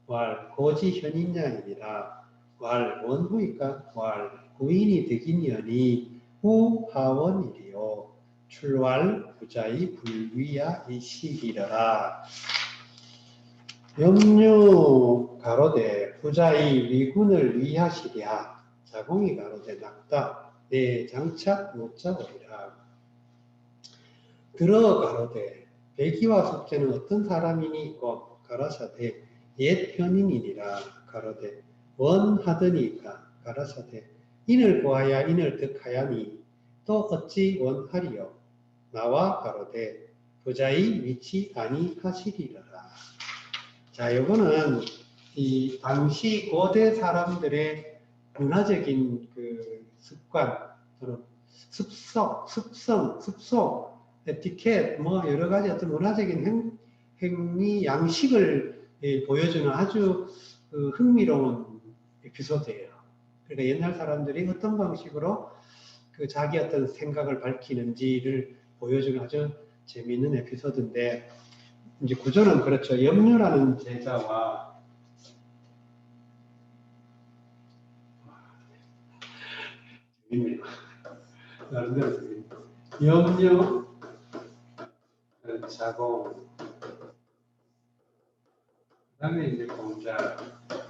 왈 고지 현인냐이니라. 왈 원후이까 왈 구인이 득인이언이 후하원이리요 출왈 부자이 불위야 이시리러라. 염류 가로되 부자이 위군을 위하시랴. 자공이 가로되 낙다 내 장착 못자오리라. 들어 가로되 백이와 숙제는 어떤 사람이니 있고 가라사대 옛 현인이니라. 가로되 원하더니까. 가라사대 인을 구하야 인을 득하야니 또 어찌 원하리요. 나와 가로되 부자의 위치 아니하시리라. 자, 요거는 이 당시 고대 사람들의 문화적인 그 습관, 습성, 에티켓, 뭐 여러 가지 어떤 문화적인 행위 양식을 보여주는 아주 흥미로운 에피소드예요. 그러니까 옛날 사람들이 어떤 방식으로 그 자기 어떤 생각을 밝히는지를 보여주는 아주 재미있는 에피소드인데, 이제 구조는 그렇죠. 염류라는 제자와 재밌네요. 나름대로 재밌네요. 염류 여기는 자공, 그다음에 이제 공자.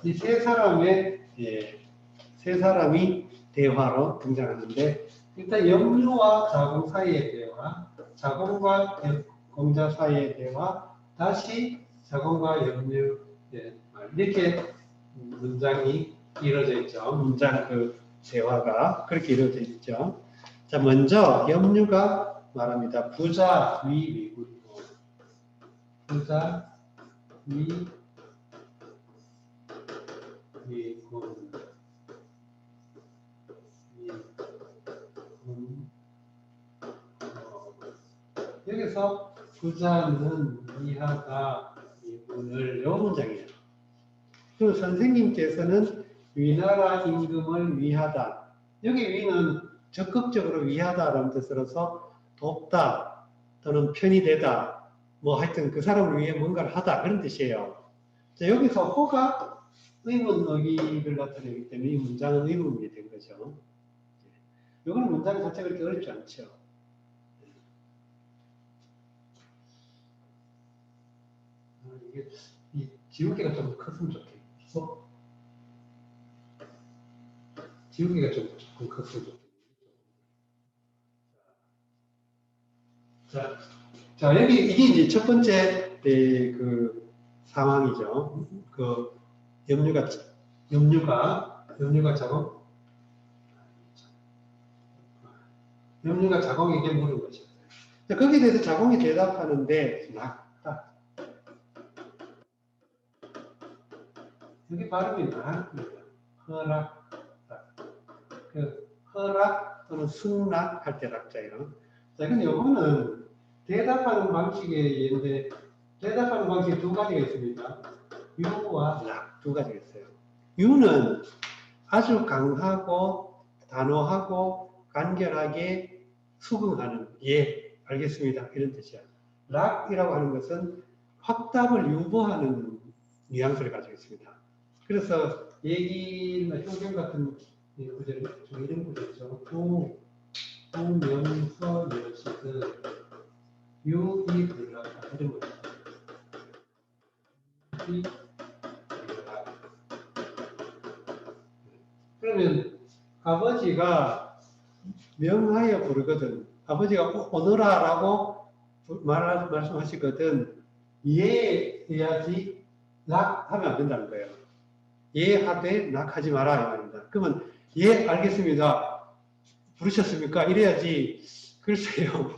이 세 사람의 세 사람이 대화로 등장하는데 일단 염류와 자공 사이의 대화, 자공과 공자 사이의 대화, 다시 자공과 염류 이렇게 문장이 이루어져 있죠. 문장 그 대화가 그렇게 이루어져 있죠. 자, 먼저 염류가 말합니다. 부자 위 위군이고, 부자 위 위군, 여기서 부자는 위하다 위군을 요 문장이에요. 그 선생님께서는 위나라 임금을 위하다. 여기 위는 적극적으로 위하다라는 뜻으로서 돕다 또는 편이 되다 뭐 하여튼 그 사람을 위해 뭔가를 하다 그런 뜻이에요. 자, 여기서 호가 의문 어기를 나타내기 때문에 이 문장은 의문문이 된 거죠. 이건 문장 자체가 그렇게 어렵지 않죠. 이게 이 지우개가 좀 컸으면 좋겠어. 지우개가 조금 컸으면 좋겠어. 자, 여기 이게 이제 첫 번째 그 상황이죠. 그 염류가 자공에게 물은 것이었어요. 거기에 대해서 자공이 대답하는데 낙다. 여기 발음이 낙입니다. 허락. 그 허락 또는 승낙 할 때 낙자예요. 자, 근데 요거는 대답하는 방식의 예인데 대답하는 방식이 두 가지가 있습니다. 유와 락 두 가지가 있어요. 유는 아주 강하고 단호하고 간결하게 수긍하는 예, 알겠습니다. 이런 뜻이야. 락이라고 하는 것은 확답을 유보하는 뉘앙스를 가지고 있습니다. 그래서 얘기나 효경 같은 구절이 이런 구절이죠. 부면서 여시든 유이 불락다 이런 거죠. 그러면 아버지가 명하여 부르거든. 아버지가 오너라라고 말씀하시거든. 예 해야지 락 하면 안 된다는 거예요. 예 하되 락 하지 마라 이 말입니다. 그러면 예 알겠습니다. 부르셨습니까? 이래야지 글쎄요.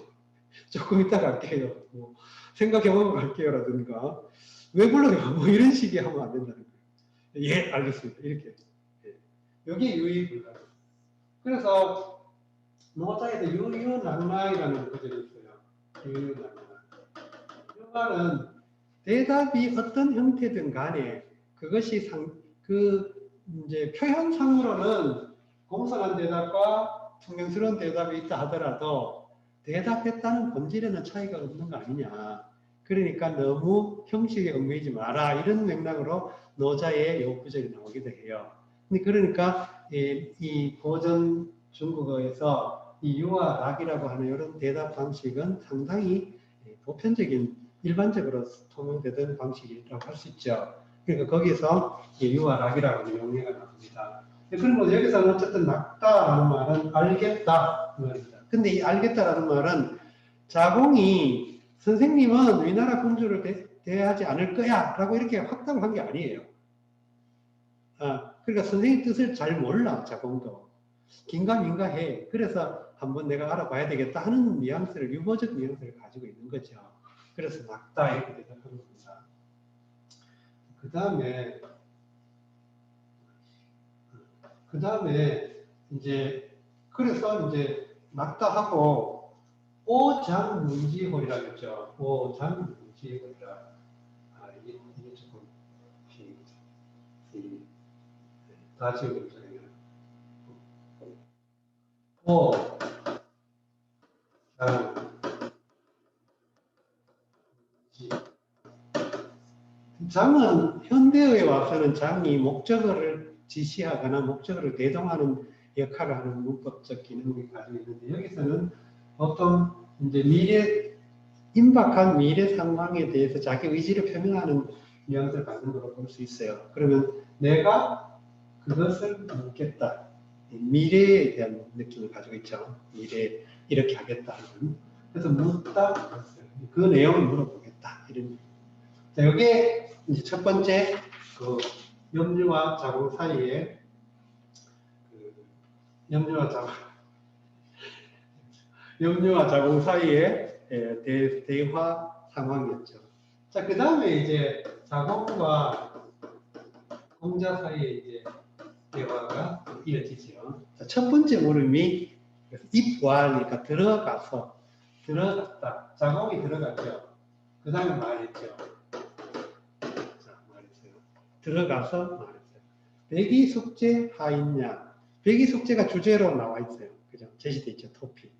조금 이따 갈게요. 뭐 생각해보고 갈게요라든가 왜 불러요? 뭐 이런 식이 하면 안 된다는 거예요. 예 알겠습니다. 이렇게. 여기 유의불가. 그래서 노자에도 유유낙낙이라는 구절이 있어요. 유유낙낙. 이 말은 대답이 어떤 형태든 간에 그것이 이제 표현상으로는 공손한 대답과 청명스러운 대답이 있다 하더라도 대답했다는 본질에는 차이가 없는 거 아니냐. 그러니까 너무 형식에 얽매이지 마라. 이런 맥락으로 노자의 요 구절이 나오기도 해요. 그러니까 이 고전 중국어에서 이 유와 락이라고 하는 이런 대답 방식은 상당히 보편적인 일반적으로 통용되던 방식이라고 할 수 있죠. 그러니까 거기서 유와 락이라고 하는 용어가 나옵니다. 그리고 여기서는 어쨌든 낙다라는 말은 알겠다 그 말입니다. 근데 이 알겠다라는 말은 자공이 선생님은 위나라 군주를 대하지 않을 거야 라고 이렇게 확답을 한 게 아니에요. 그러니까 선생님 뜻을 잘 몰라 자공도 긴가민가해. 그래서 한번 내가 알아봐야 되겠다 하는 뉘앙스를 유보적 뉘앙스를 가지고 있는 거죠. 그래서 낙다 이렇게 대답하는 겁니다. 그 다음에 이제 그래서 이제 낙다하고 오장문지홀이라고 했죠. 오장문지홀이라. 이게 조금 다 지우겠죠. 장은 현대에 와서는 장이 목적어를 지시하거나 목적어를 대동하는 역할을 하는 문법적 기능을 가지고 있는데 여기서는 보통 이제 미래 임박한 미래 상황에 대해서 자기 의지를 표명하는 뉘앙스를 갖는 걸로 볼 수 있어요. 그러면 내가 그것을 묻겠다. 미래에 대한 느낌을 가지고 있죠. 미래 이렇게 하겠다는. 그래서 묻다. 그 내용을 물어보겠다. 이런. 자, 여기에 이제 첫 번째 그 염류와 자궁 사이에 염류와 자궁 사이에 대화 상황이었죠. 자, 그 다음에 이제 자궁과 공자 사이에 이제 대화가 이어지죠. 자, 첫 번째 물음이 입과니까 들어갔다. 자궁이 들어갔죠. 그 다음에 말했죠. 자, 말했어요. 들어가서 말했어요. 백이 숙제 하있냐. 백이 숙제가 주제로 나와 있어요. 그죠? 제시되어 있죠. 토픽.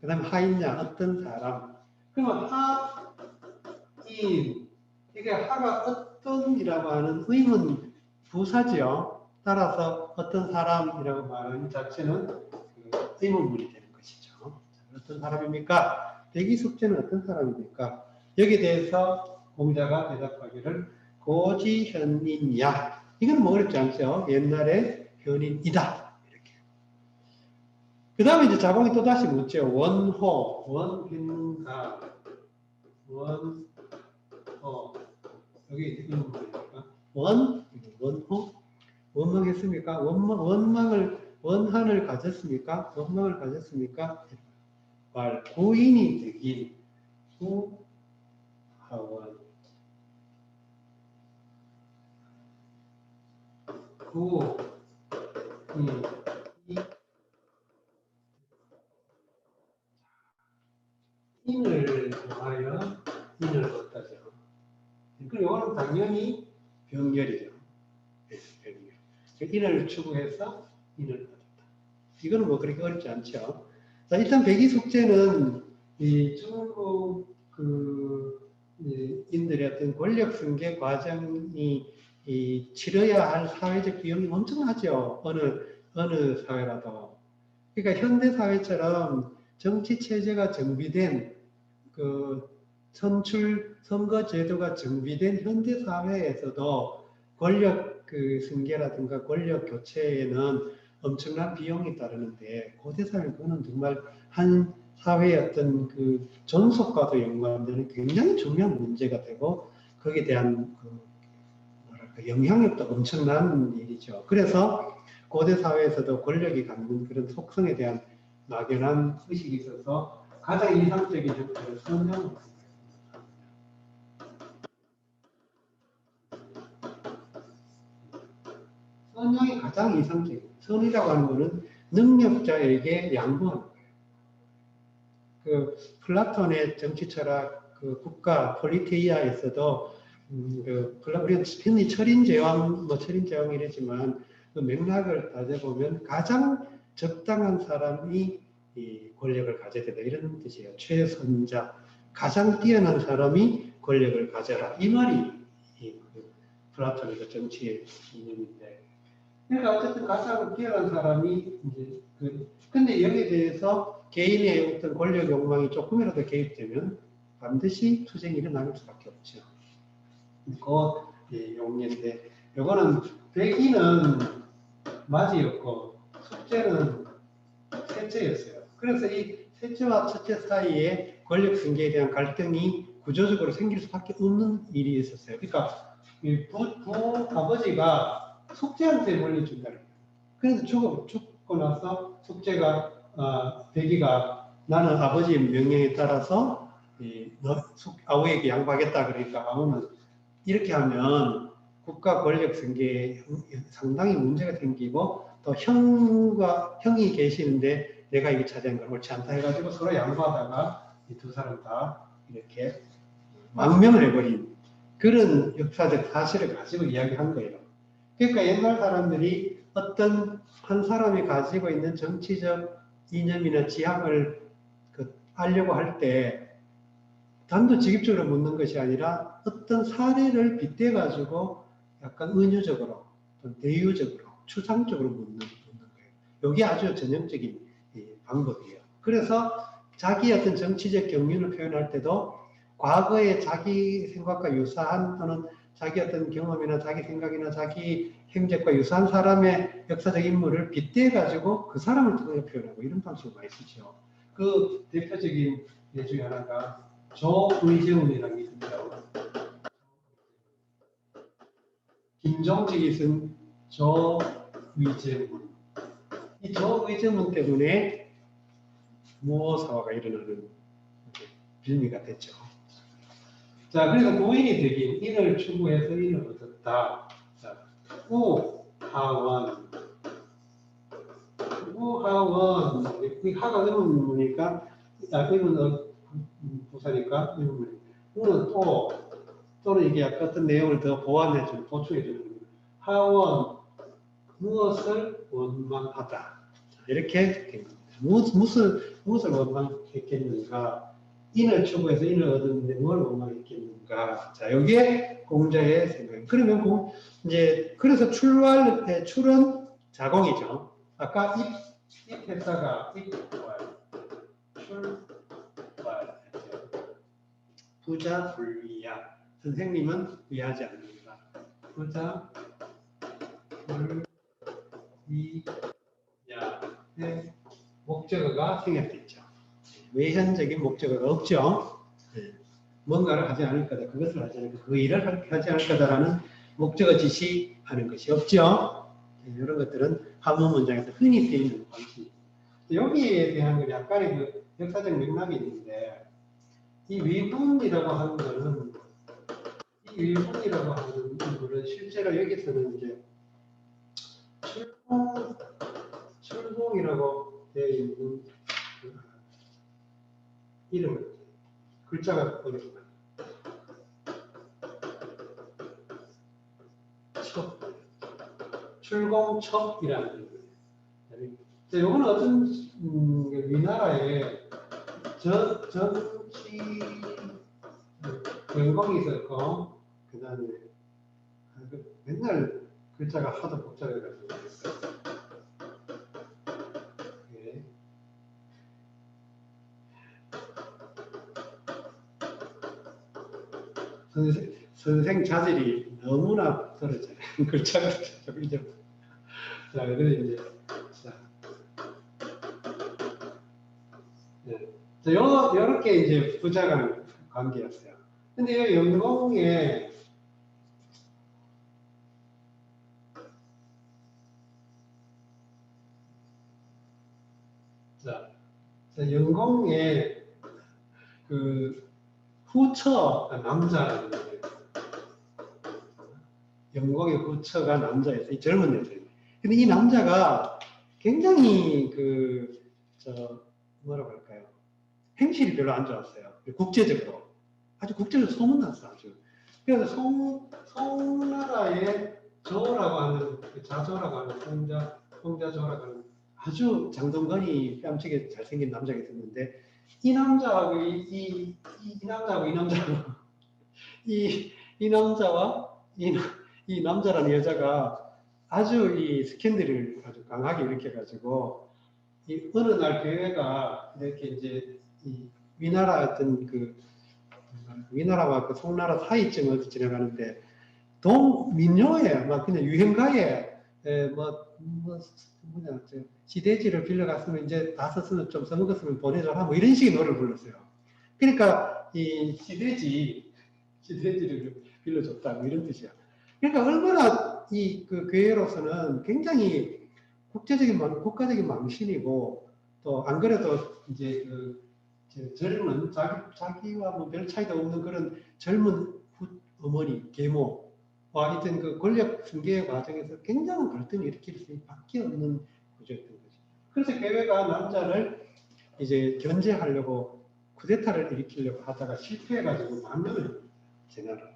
그 다음에 하있냐. 어떤 사람. 그러면 하인. 이게 하가 어떤이라고 하는 의문 부사죠. 따라서 어떤 사람이라고 말하는 자체는 의문문이 되는 것이죠. 어떤 사람입니까? 백이 숙제는 어떤 사람입니까? 여기에 대해서 공자가 대답하기를 고지현인이야. 이건 뭐 어렵지 않죠. 옛날에 현인이다. 이렇게. 그 다음에 이제 자공이 또 다시 묻죠. 원호, 원빈가, 원호. 여기 이런 거니까. 원호? 원망했습니까? 원한을 가졌습니까? 원망을 가졌습니까? 말, 구인이 되기. 구하원. 인을 정하여 인을 얻다죠. 그리고 이거는 당연히 병렬이죠. 병렬. 인을 추구해서 인을 얻었다. 이거는 뭐 그렇게 어렵지 않죠. 자, 일단 백이 숙제는 이 중국 인들의 어떤 권력 승계 과정이 치러야 할 사회적 비용이 엄청나죠. 어느 사회라도. 그러니까 현대 사회처럼 정치 체제가 정비된 선거 제도가 정비된 현대 사회에서도 권력 승계라든가 권력 교체에는 엄청난 비용이 따르는데 고대 사회 그거는 정말 한 사회의 어떤 존속과도 연관되는 굉장히 중요한 문제가 되고 거기에 대한 영향력도 엄청난 일이죠. 그래서 고대 사회에서도 권력이 갖는 그런 속성에 대한 막연한 의식이 있어서 가장 이상적인 형태를 선명을 선형이 가장 이상적이에요. 선이라고 하는 것은 능력자에게 양보하는 거예요. 플라톤의 정치 철학 국가 폴리테이아에서도 우리가 흔히 철인제왕이랬지만 그 맥락을 따져보면 가장 적당한 사람이 이 권력을 가져야 된다 이런 뜻이에요. 최선자, 가장 뛰어난 사람이 권력을 가져라 이 말이 플라톤의 정치의 이념인데, 그러니까 어쨌든 가장 뛰어난 사람이 이제 근데 여기에 대해서 개인의 어떤 권력 욕망이 조금이라도 개입되면 반드시 투쟁이 일어날 수밖에 없죠. 그 용례인데, 요거는 백이는 맞이였고 숙제는 셋째였어요. 그래서 이 셋째와 첫째 사이에 권력 승계에 대한 갈등이 구조적으로 생길 수밖에 없는 일이 있었어요. 그러니까 이 부 아버지가 숙제한테 물려준다. 그래서 죽고 나서 숙제가 백이가 나는 아버지의 명령에 따라서 아우에게 양보하겠다. 그러니까 아우는 이렇게 하면 국가 권력 승계에 상당히 문제가 생기고 또 형이 계시는데 내가 이게 차지한 건 옳지 않다 해가지고 서로 양보하다가 이 두 사람 다 이렇게 망명을 해버린 그런 역사적 사실을 가지고 이야기한 거예요. 그러니까 옛날 사람들이 어떤 한 사람이 가지고 있는 정치적 이념이나 지향을 알려고 할 때 단도직입적으로 묻는 것이 아니라 어떤 사례를 빗대 가지고 약간 은유적으로, 대유적으로, 추상적으로 묻는 거예요. 이게 아주 전형적인 방법이에요. 그래서 자기 어떤 정치적 경륜을 표현할 때도 과거의 자기 생각과 유사한 또는 자기 어떤 경험이나 자기 생각이나 자기 행적과 유사한 사람의 역사적 인물을 빗대어 가지고 그 사람을 통해 표현하고 이런 방식을 많이 쓰죠. 그 대표적인 예 중에 하나가 조의정이라는 게 있습니다. 김종직이 쓴 조의정문. 이 조의정문 때문에 무오사화가 일어나는 빌미가 됐죠. 자, 그래서 고인이 되긴 인을 추구해서 인을 얻었다. 자, 우하원. 우하원. 이 하가 의문문이니까, 의문 부사니까 의문문. 우는 또는 이게 어떤 내용을 더 보완해주는, 보충해주는 겁니다. 하원, 무엇을 원망하다. 자, 이렇게 된 겁니다. 무엇을 원망했겠는가? 인을 추구해서 인을 얻었는데 뭘 원망했겠는가? 자, 여기에 공자의 생각. 그러면 이제 그래서 출은 자공이죠. 아까 입했다가 입발, 출발 했죠. 부자 불위야. 선생님은 위하지 않는다. 부자 불위야의 목적어가 생략됐죠. 외현적인 목적어가 없죠. 뭔가를 하지 않을 거다. 그것을 하지 않을 거다. 그 일을 하지 않을 거다라는 목적어 지시하는 것이 없죠. 이런 것들은 한문 문장에서 흔히 쓰이는 방식입니다. 여기에 대한 약간의 그 역사적 맥락이 있는데 이 위훈이라고 하는 거는 실제로 여기서는 이제 출공이라고 되어 있는 이름을 글자가 어렵다. 출공첩이라는 거예요. 이거는 어떤 위나라에 정치 연공이 있었고 그 다음에 맨날 글자가 하도 복잡해가지고 예. 선생 자질이 너무나 떨어져요. 글자가 조금 이제 자, 그래 이제 자, 요렇게 이제 부자간 관계였어요. 근데 이 연공에 연공에 그 후처 남자라는 거예요. 연공의 후처가 남자였어요. 이 젊은 여자예요. 근데 이 남자가 굉장히 뭐라고 할까요? 행실이 별로 안 좋았어요. 국제적으로. 아주 국제적으로 소문났어, 아주. 그래서 송나라의 조라고 하는, 자조라고 하는, 송자조라고 하는 아주 장동건이 뺨치게 잘생긴 남자가 있었는데, 이 남자하고 이 남자와 이 남자라는 여자가 아주 이 스캔들을 아주 강하게 일으켜가지고, 이 어느 날 교회가 이렇게 이제 이 위나라 어떤 위나라와 그 송나라 사이쯤 어디 지나가는데 민요에 막 그냥 유행가에 시대지를 빌려갔으면 이제 다 썼으면 좀 써먹었으면 보내줘라 뭐 이런 식의 노래를 불렀어요. 그러니까 이 시대지를 빌려줬다 뭐 이런 뜻이야. 그러니까 얼마나 이 그 교회로서는 굉장히 국가적인 망신이고 또 안 그래도 이제 젊은 자기와 뭐 별 차이도 없는 그런 젊은 어머니 계모와 하여튼 그 권력 승계 과정에서 굉장한 갈등을 일으킬 수밖에 없는 구조였던 거죠. 그래서 교회가 남자를 이제 견제하려고 쿠데타를 일으키려고 하다가 실패해가지고 만명을 제나라.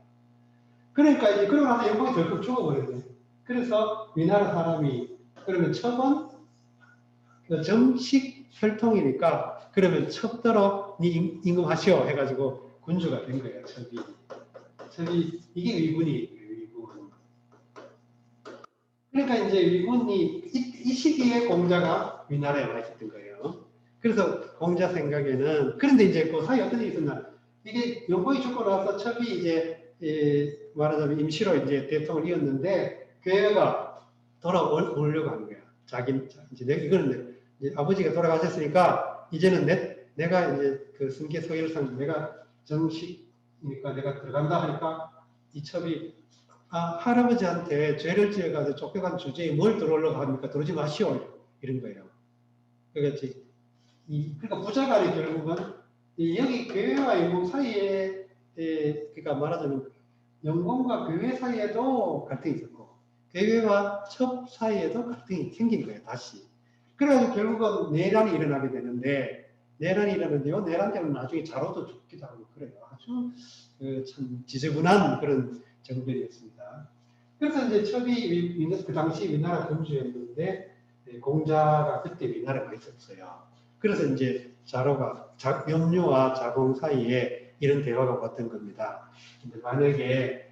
그러니까 이제 그러고 나서 연방이 덜컥 죽어버렸네. 그래서 위나라 사람이 그러면 첩은 정식 혈통이니까 그러면 첩더러 니 임금하시오 해가지고 군주가 된 거예요. 첩이 이게 위군이 위군. 그러니까 이제 위군이 이 시기에 공자가 위나라에 와 있었던 거예요. 그래서 공자 생각에는 그런데 이제 그 사이 어떤 일이 있었나? 이게 연봉이 죽고 나서 첩이 이제 말하자면 임시로 이제 대통령을 이었는데 교회가 돌아오려고 하는 거야. 이제 이거는 이제 아버지가 돌아가셨으니까 이제는 내가 이제 그 승계 서열상 내가 정식이니까 내가 들어간다 하니까 이 첩이 할아버지한테 죄를 지어가지고 쫓겨간 주제에 뭘 들어오려고 합니까? 들어오지 마시오. 이런 거예요. 그러니까 부자간이 결국은 여기 교회와 영공 사이에 그러니까 말하자면 영공과 교회 사이에도 갈등이 있었고 교회와 첩 사이에도 갈등이 생긴 거예요. 다시. 그래가지고 결국은 내란이 일어나게 되는데 내란이 일어나는데요. 내란 때문에 나중에 자로도 죽기도 하고 그래요. 아주 참 지저분한 그런 정들이었습니다. 그래서 이제 첩이 그 당시 위나라 군주였는데 공자가 그때 위나라가 있었어요. 그래서 이제 염료와 자공 사이에 이런 대화가 왔던 겁니다. 근데 만약에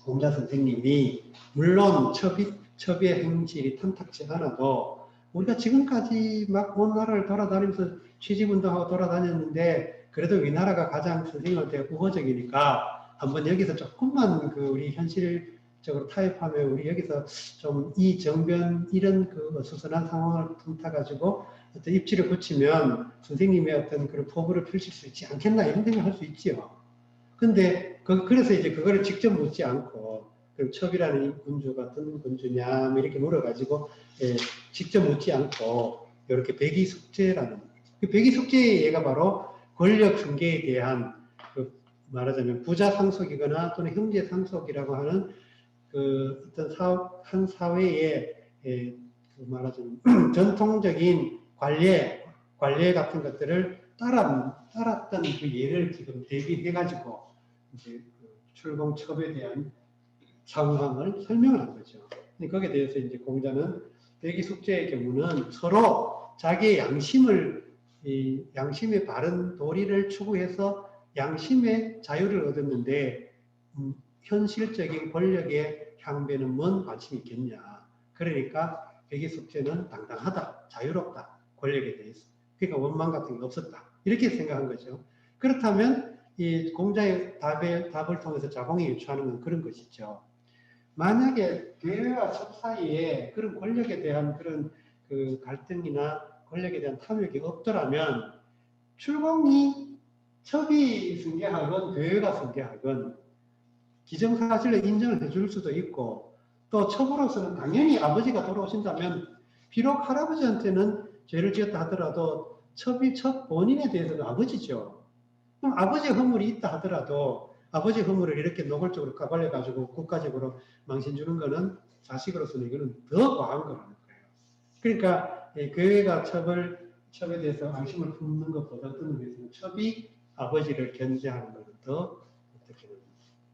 공자 선생님이 물론 첩의 행실이 탐탁지 않아도 우리가 지금까지 막 온 나라를 돌아다니면서 취직운동하고 돌아다녔는데 그래도 위나라가 가장 선생님한테 우호적이니까 한번 여기서 조금만 우리 현실적으로 타협하면 우리 여기서 좀 이 정변 이런 어수선한 상황을 틈타가지고 어떤 입지를 붙이면 선생님의 어떤 그런 포부를 펼칠 수 있지 않겠나 이런 생각을 할 수 있지요. 근데 그래서 이제 그거를 직접 묻지 않고 그럼 첩이라는 군주 같은 군주냐 이렇게 물어가지고 직접 묻지 않고 이렇게 백의숙제라는 그 백의숙제의 예가 바로 권력 승계에 대한 말하자면 부자 상속이거나 또는 형제 상속이라고 하는 어떤 한 사회의 말하자면 전통적인 관례 같은 것들을 따랐던 그 예를 지금 대비해가지고 이제 출봉첩에 대한 상황을 설명을 한 거죠. 거기에 대해서 이제 공자는 백의숙제의 경우는 서로 자기의 양심의 바른 도리를 추구해서 양심의 자유를 얻었는데 현실적인 권력의 향배는 뭔 관심이 있겠냐. 그러니까 백의숙제는 당당하다, 자유롭다, 권력에 대해서. 그러니까 원망 같은 게 없었다. 이렇게 생각한 거죠. 그렇다면 이 공자의 답을 통해서 자공이 유추하는 건 그런 것이죠. 만약에 교회와 첩 사이에 그런 권력에 대한 그런 갈등이나 권력에 대한 탐욕이 없더라면 출공이 첩이 승계하건 교회가 승계하건 기정사실로 인정을 해줄 수도 있고 또 첩으로서는 당연히 아버지가 돌아오신다면 비록 할아버지한테는 죄를 지었다 하더라도 첩 본인에 대해서는 아버지죠. 그럼 아버지의 허물이 있다 하더라도 아버지의 허물을 이렇게 노골적으로 까발려가지고 국가적으로 망신 주는 거는 자식으로서는 이거는 더 과한 거라는 거예요. 그러니까 교회가 첩에 대해서 안심을 품는 것보다 어떤 의미에서는 첩이 아버지를 견제하는 것은 더 어떻게 보면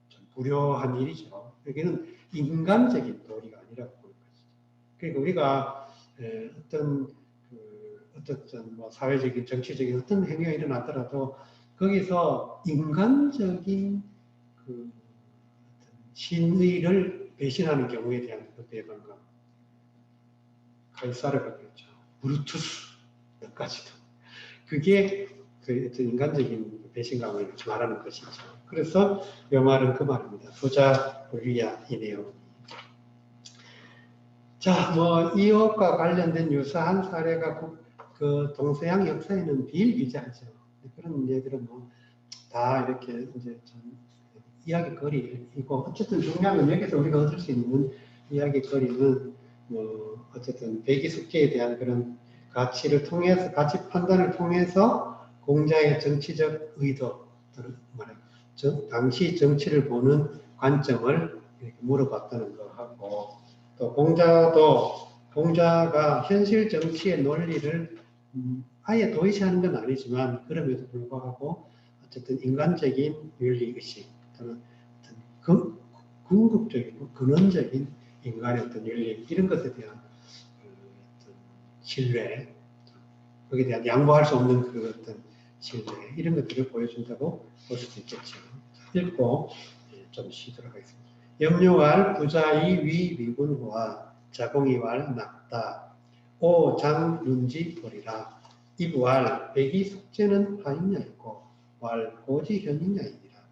좀 불효한 일이죠. 여기는 인간적인 도리가 아니라고 보는 것이죠. 그러니까 우리가 어떤 뭐 사회적인 정치적인 어떤 행위가 일어나더라도 거기서 인간적인 신의를 배신하는 경우에 대한 배반감, 칼사르가 그랬죠. 브루투스 몇 가지도. 그게 어떤 인간적인 배신감을 말하는 것이죠. 그래서 이 말은 그 말입니다. 부자 불리야이네요. 자, 뭐 이것과 관련된 유사한 사례가 동서양 역사에는 비일비재하죠. 그런 예들은 뭐 다 이렇게 이제 좀 이야기거리이고 어쨌든 중요한 건 여기서 우리가 얻을 수 있는 이야기거리는 뭐 어쨌든 백의숙제에 대한 그런 가치 판단을 통해서 공자의 정치적 의도, 당시 정치를 보는 관점을 이렇게 물어봤다는 거 하고 또 공자가 현실 정치의 논리를 아예 도외시하는 건 아니지만 그럼에도 불구하고 어쨌든 인간적인 윤리의식 또는 어떤 궁극적이고 근원적인 인간의 어떤 윤리 이런 것에 대한 어떤 신뢰 거기에 대한 양보할 수 없는 어떤 신뢰 이런 것들을 보여준다고 볼 수도 있겠죠. 읽고 좀 쉬도록 하겠습니다. 염료왈 부자이 위 미군호와 자공이왈 낙다 오 장 윤지 보리라 이부왈 백이 속죄는 하인야이고 왈 고지 현인야이니라.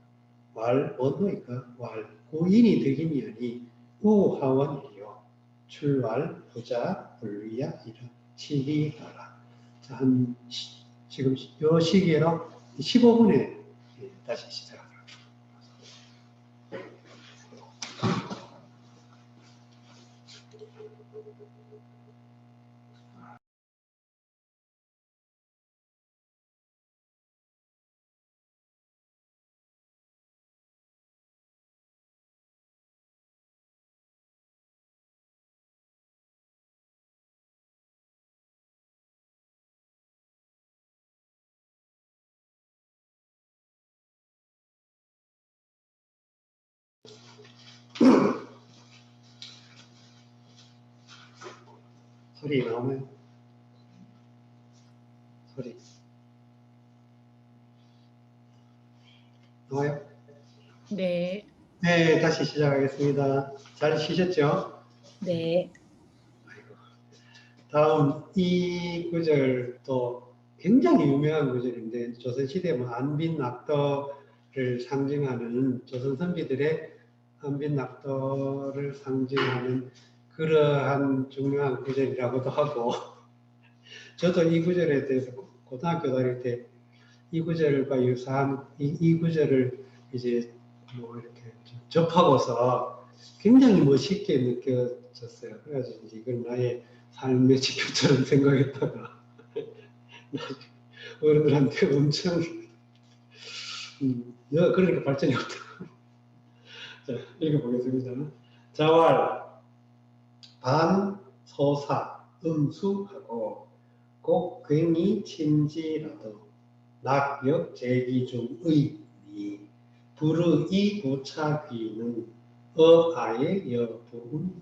왈 원호이가 왈 고인이 되기니하니 우하원이요 출왈 부자 불위야 이런 시기하라. 자, 지금 요 시기로 15분에 다시 시작하도록. 소리 나오나요? 소리 나와요? 네, 네, 다시 시작하겠습니다. 잘 쉬셨죠? 네, 아이고. 다음 이 구절도 굉장히 유명한 구절인데 조선시대 뭐 안빈낙도를 상징하는 조선 선비들의 안빈낙도를 상징하는 그러한 중요한 구절이라고도 하고 저도 이 구절에 대해서 고등학교 다닐 때 이 구절과 유사한 이 구절을 이제 뭐 이렇게 접하고서 굉장히 멋있게 느껴졌어요. 그래가지고 이제 이걸 나의 삶의 지표처럼 생각했다가 어른들한테 엄청 그러니까 발전이 없다. 자, 읽어보겠습니다. 자왈 반소사 음수하고 꼭 괜히 침지라도 낙역 제기 중의 불의 부차귀는 어아의 여부입니다.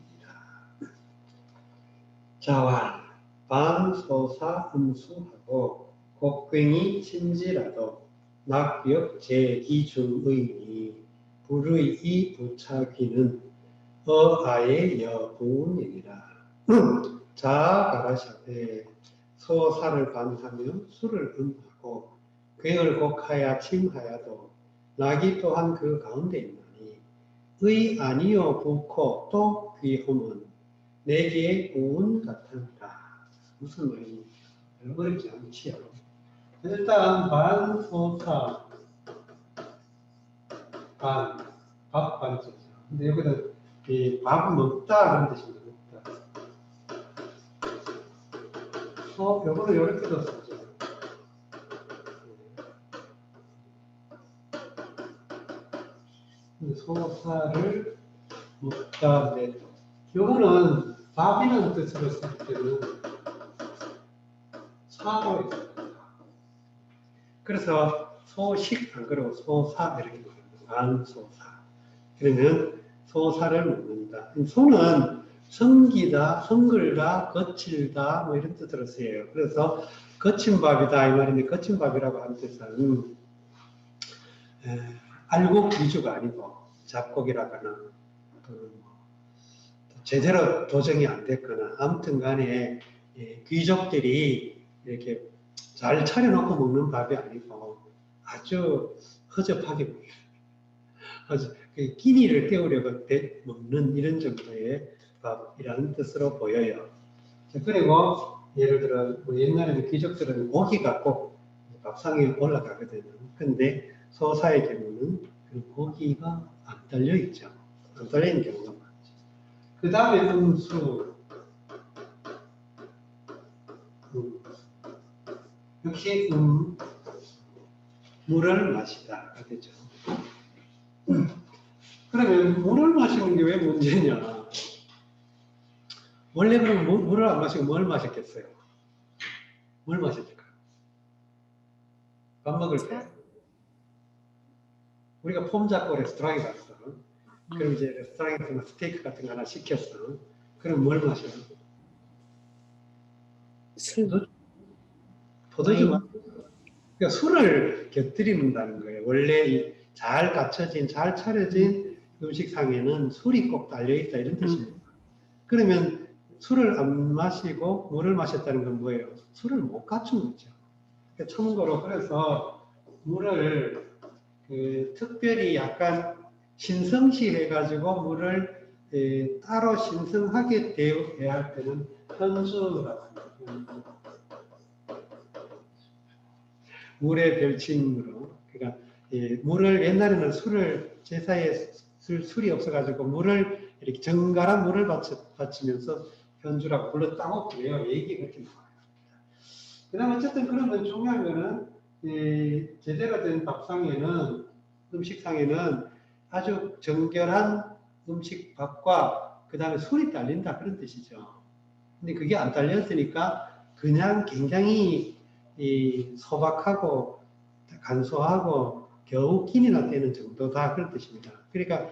자왈 반소사 음수하고 곡괭이 침지라도 낙역 제기 중의 불의 부차귀는 어아의 여부입니다. 자가라샤되 소사를 반하며 술을 음하고 괭을 곡하여 침하여도 낙이 또한 그 가운데 있나니 의 아니요 부코 또 귀홈은 내게 구운 같으니라. 무슨 말인지 어렵지 않지요. 일단 반소사 밥 반소사. 근데 여기다 이 밥은 먹다 그런 뜻입니다. 먹다. 요거는 이렇게도 쓰죠. 소사를 먹다. 요거는 밥이라는 뜻으로 쓸 때는 사로 있습니다. 그래서 소식 안 그러고 소사 이렇게 말합니다. 반소사. 그러면 소사를 먹는다. 소는 성기다, 성글다, 거칠다 뭐 이런 뜻으로 쓰여요. 그래서 거친 밥이다 이 말인데 거친 밥이라고 하는 뜻은 알곡 위주가 아니고 잡곡이라거나 제대로 도정이 안 됐거나 아무튼 간에 귀족들이 이렇게 잘 차려놓고 먹는 밥이 아니고 아주 허접하게 아주 끼니를 때우려고 먹는 이런 정도의 밥이라는 뜻으로 보여요. 그리고 예를 들어 옛날에는 귀족들은 고기가 꼭 밥상에 올라가거든요. 근데 소사의 경우는 그 고기가 안 달려 있죠. 안 달려 있는 경우가 많죠. 그 다음에 음수. 역시 물을 마시다. 되죠. 그러면 물을 마시는 게 왜 문제냐? 원래 그러면 물을 안 마시고 뭘 마셨겠어요? 뭘 마셨을까요? 밥 먹을 때. 우리가 폼 잡고 레스토랑에 갔어. 그럼 이제 레스토랑에서 스테이크 같은 거 하나 시켰어. 그럼 뭘 마셔요? 술. 포도주 마셔요. 그러니까 술을 곁들인다는 거예요. 원래 잘 갖춰진, 잘 차려진 음식상에는 술이 꼭 달려있다 이런 뜻입니다. 그러면 술을 안 마시고 물을 마셨다는 건 뭐예요? 술을 못 갖춘 거죠. 참고로 그래서 물을 특별히 약간 신성시 해가지고 물을 따로 신성하게 대해야 할 때는 현주라고 합니다. 물의 별칭으로. 그러니까 물을 옛날에는 술을 제사에 술이 없어가지고 물을 이렇게 정갈한 물을 바치면서 현주라고 불렀다고 그래요. 얘기 그렇게 나와요. 그다음 어쨌든 그러면 중요한 거는 제대로 된 밥상에는 음식상에는 아주 정결한 음식 밥과 그 다음에 술이 딸린다 그런 뜻이죠. 근데 그게 안 딸렸으니까 그냥 굉장히 소박하고 간소하고 겨우 끼니나 되는 정도다 그런 뜻입니다. 그러니까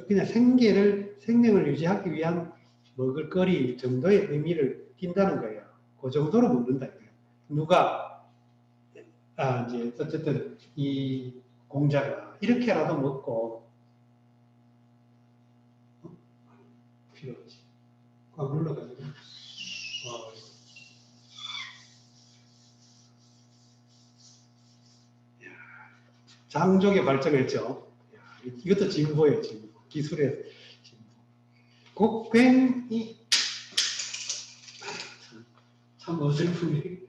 그냥 생명을 유지하기 위한 먹을거리 정도의 의미를 띈다는 거예요. 그 정도로 먹는다 이거예요. 누가 이제 어쨌든 이 공자가 이렇게라도 먹고 필요 없지. 꽉 눌러가지고 장족의 발전했죠. 이것도 진보예요, 진보. 기술의 진보. 곡괭이 참 어설픈 일.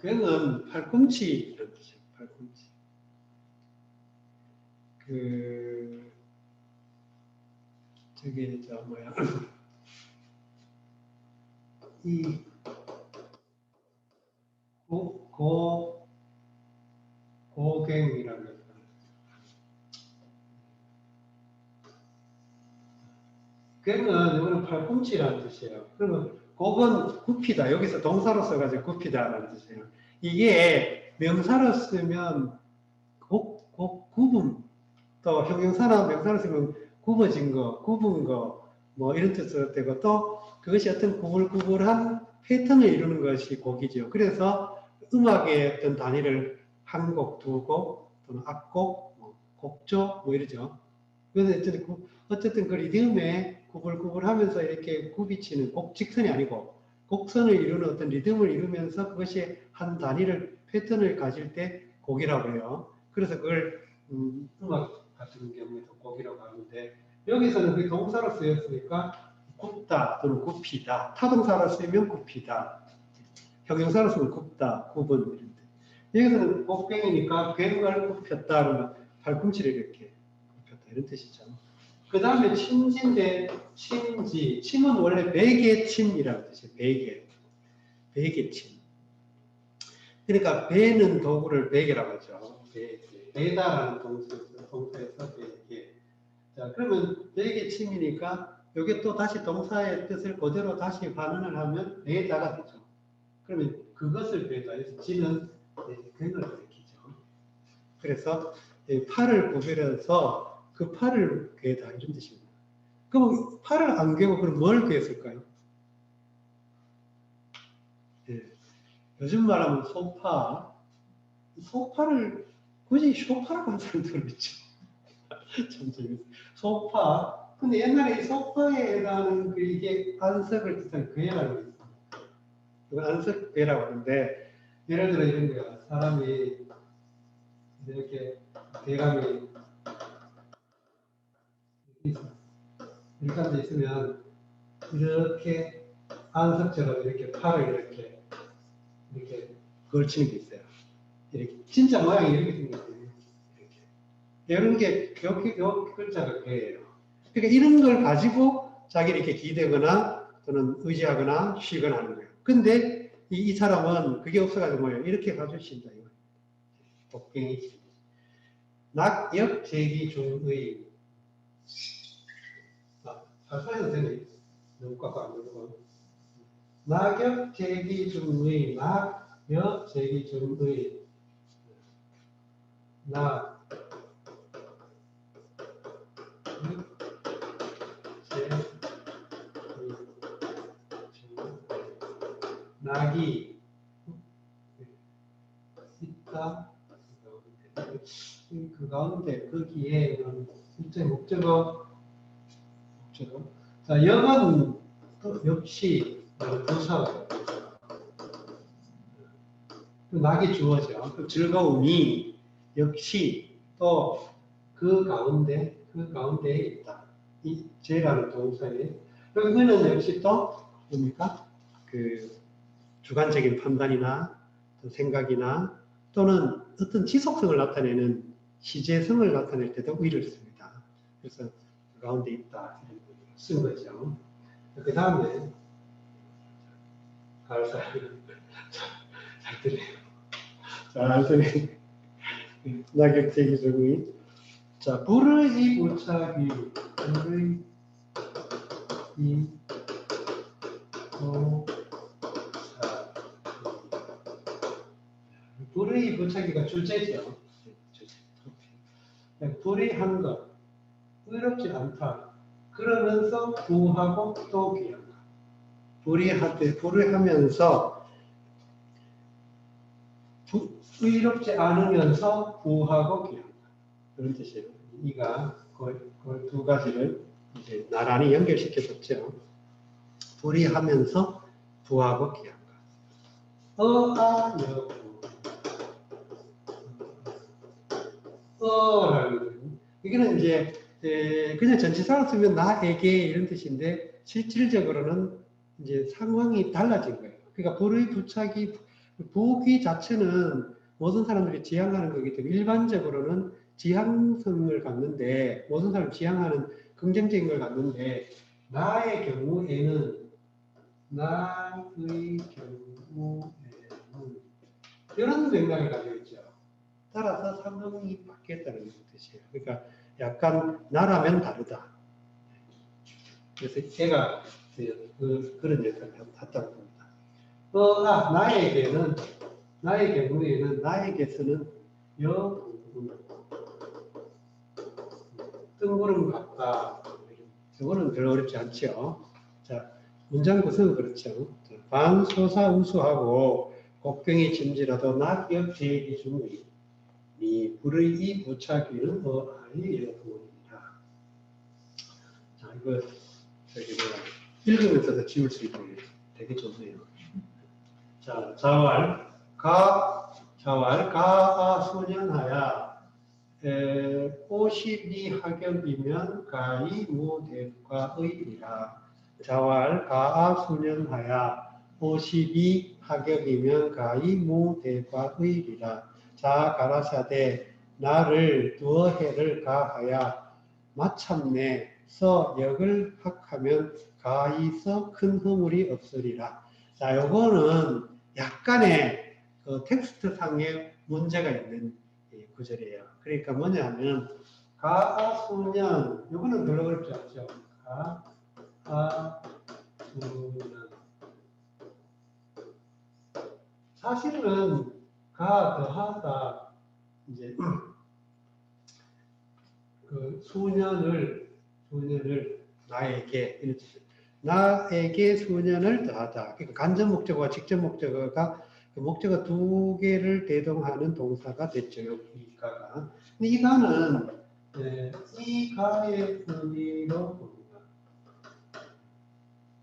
그는 팔꿈치라는 뜻이에요. 팔꿈치. 저기 저 뭐야 이 고갱이라는 거. 괭은 이거는 팔꿈치라는 뜻이에요. 그러면 곡은 굽히다. 여기서 동사로 써가지고 굽히다라는 뜻이에요. 이게 명사로 쓰면 굽음, 또 형용사나 명사로 쓰면 굽어진 거, 굽은 거, 뭐 이런 뜻으로 되고 또 그것이 어떤 구불구불한 패턴을 이루는 것이 곡이죠. 그래서 음악의 어떤 단위를 한 곡, 두 곡, 또는 악곡, 곡조, 뭐 이러죠. 그래서 어쨌든 그 리듬에 구불구불하면서 이렇게 굽이치는 곡직선이 아니고 곡선을 이루는 어떤 리듬을 이루면서 그것이 한 단위를 패턴을 가질 때 곡이라고 해요. 그래서 그걸 음악 같은 경우에도 곡이라고 하는데 여기서는 그 동사로 쓰였으니까 굽다 또는 굽히다, 타동사로 쓰면 굽히다, 형용사로 쓰면 굽다, 굽은 이런데 여기서는 곡괭이니까 괭을 굽혔다 그러면 팔꿈치를 이렇게 굽혔다 이런 뜻이죠. 그 다음에 침지인데 침지, 침은 원래 베개침이라는 뜻이에요. 베개침. 그러니까 베는 도구를 베개라고 하죠. 베다라는 동사에서 베개. 자, 그러면 베개침이니까 이게 또 다시 동사의 뜻을 그대로 다시 반응을 하면 베다가 되죠. 그러면 그것을 베다 해서 지는 괭을 가리키죠. 그래서 팔을 구별해서 그 팔을 괴다 이런 뜻입니다. 그럼 팔을 안 괴고 그럼 뭘 괴했을까요? 요즘 말하면 소파를 굳이 소파라고 하는 사람들은 있죠. 참 재밌어요. 소파. 근데 옛날에 이 소파에 해당하는 이게 안석을 뜻하는 괴라고 있습니다. 이거 안석괴라고 하는데 예를 들어 이런 거야. 사람이 이렇게 대감이 이렇게 앉아 있으면 이렇게 안석처럼 이렇게 팔을 이렇게 걸치는 게 있어요. 이렇게 진짜 모양이 이렇게 생겼어요. 이렇게. 이런 게 요 글자가 괴예요. 그러니까 이런 걸 가지고 자기를 이렇게 기대거나 또는 의지하거나 쉬거나 하는 거예요. 근데 이 사람은 그게 없어가지고 뭐예요? 이렇게 가지고 쉰다. 곡괭이. 낙역 제기 중의. 살살해도 되네. 너무 꽉꽉 안 누르고. 낙역 제기 중의. 낙역 제기 중의. 낙이 있다. 그 가운데 거기에 실제 목적어. 자, 영은 또 역시 부사가 낙이 주어져. 그 즐거움이 역시 또 그 가운데에 있다. 이 제라는 동사에. 그거는 역시 또 뭡니까? 그 주관적인 판단이나 또 생각이나 또는 어떤 지속성을 나타내는 시제성을 나타낼 때도 위를 씁니다. 그래서 그 가운데 있다 이런 걸 쓴 거죠. 그 다음에 잘 들려요. 잘 들려요. 낙엽대기적이. 자, 불의 부착이 불의 불의 부착이가 주제죠. 불의한 것, 의롭지 않다. 그러면서 부하고 또 귀한 것. 불의하면서 의롭지 않으면서 부하고 귀한 것. 그런 뜻이에요. 이가 그 두 가지를 이제 나란히 연결시켜줬죠. 불의하면서 부하고 귀한 것. 어라는 거예요. 이거는 이제 그냥 전치사로 쓰면 나에게 이런 뜻인데 실질적으로는 이제 상황이 달라진 거예요. 그러니까 불의 부착이 부기 자체는 모든 사람들이 지향하는 거기 때문에 일반적으로는 지향성을 갖는데 모든 사람이 지향하는 긍정적인 걸 갖는데 나의 경우에는 이런 맥락을 가지고 있죠. 따라서 상황이 바뀌었다는 뜻이에요. 그러니까 약간 나라면 다르다. 그래서 제가 그런 역할을 했다고 봅니다. 나의 경우에는 나에게서는 뜬구름 같다. 이거는 별로 어렵지 않죠. 자, 문장 구성은 그렇죠. 방소사우수하고 곡경이 짐지라도 낙엽 제기 중의 이 불의 이 부착이는 어아이 여부이라. 자, 이거 저기 읽으면서도 지울 수 있고 되게 좋네요. 자, 자왈 가아 소년하야 52학엽이면 가히 무대과의이라. 자왈 가아 소년하야 52학엽이면 가히 무대과의이라. 자 가라사대 나를 두어 해를 가하야 마참내 서 역을 학하면 가히서 큰 허물이 없으리라. 자, 요거는 약간의 그 텍스트 상의 문제가 있는 구절이에요. 그러니까 뭐냐면 가아수년, 요거는 별로 어렵지 않죠. 가아수년. 사실은 가 더하다 이제 그 수년을 나에게 나에게 수년을 더하다. 그러니까 간접 목적어와 직접 목적어가 그 목적어 두 개를 대동하는 동사가 됐죠. 이 가가. 근데 이 가는 이 가의 의미로 봅니다.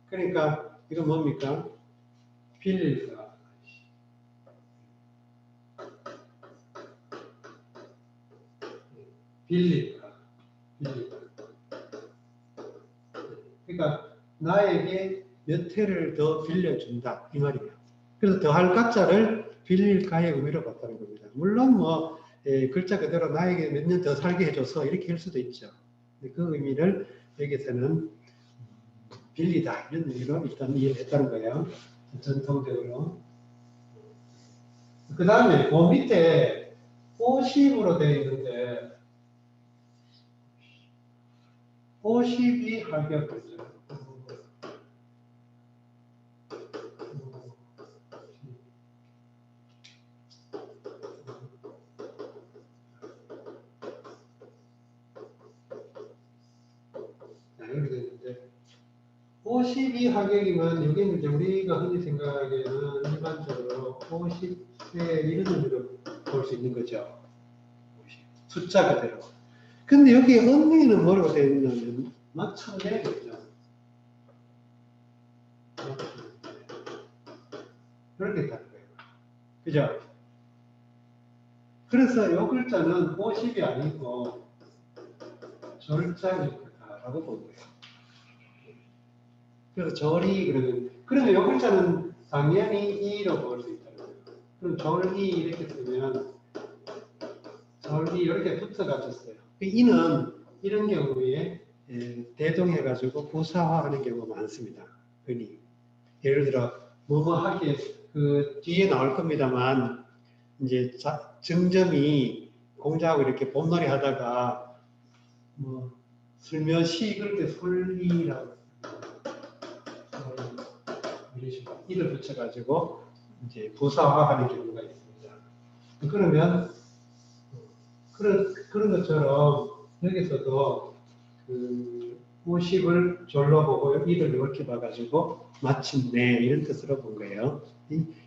그러니까 이건 뭡니까? 빌릴까. 빌릴까. 그러니까 나에게 몇 회를 더 빌려준다 이 말이에요. 그래서 더할 가짜를 빌릴까의 의미로 봤다는 겁니다. 물론 뭐 글자 그대로 나에게 몇 년 더 살게 해줘서 이렇게 할 수도 있죠. 그 의미를 여기서는 빌리다 이런 의미로 일단 이해를 했다는 거예요. 전통적으로. 그 다음에 그 밑에 50으로 되어 있는데 50이 할격이죠. 이렇게 되는데 52 하객이면 여기는 이제 우리가 흔히 생각하기에는 일반적으로 50세 이런 의미로 볼 수 있는 거죠. 50. 숫자 그대로. 근데 여기 언니는 뭐라고 되어 있냐면 맞췄네겠죠. 그렇게 했다는 거예요. 그죠? 그래서 이 글자는 50이 아니고 절자일 거다라고 본 거예요. 그래서 절이 그러면 이 글자는 당연히 이로 볼 수 있다는 거예요. 그럼 절이 이렇게 쓰면 절이 이렇게 붙어 가졌어요. 이는 이런 경우에 대동해가지고 부사화하는 경우가 많습니다. 흔히 예를 들어 뭐뭐하게 그 뒤에 나올 겁니다만 이제 정점이 공자하고 이렇게 봄놀이 하다가 뭐 슬며시 이럴 때 솔리라고 이런 식으로 이를 붙여가지고 이제 부사화하는 경우가 있습니다. 그러면 그런 것처럼 여기서도 그 50을 절로 보고 이를 이렇게 봐가지고 마침내 이런 뜻으로 본 거예요.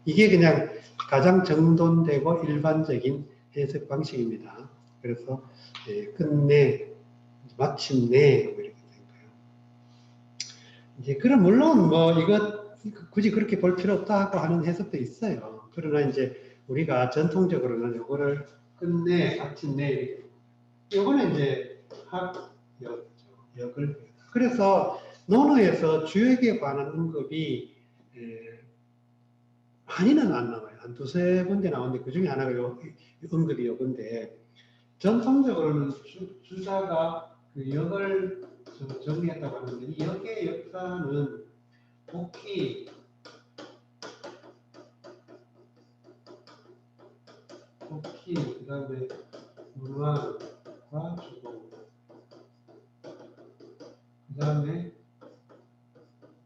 이게 그냥 가장 정돈되고 일반적인 해석 방식입니다. 그래서 끝내, 마침내 이렇게 된 거예요. 이제 그럼 물론 뭐 이것 굳이 그렇게 볼 필요 없다 하고 하는 해석도 있어요. 그러나 이제 우리가 전통적으로는 이거를 끝내, 마침내 이렇게. 이거는 이제 역을. 그래서 논어에서 주역에 관한 언급이 많이는 안 나와요. 한 두세 군데 나오는데 그 중에 하나가 언급이 요건데 전통적으로는 주자가 그 역을 정리했다고 하는데 이 역의 역사는 복희, 그 다음에 문왕과 주공, 그 다음에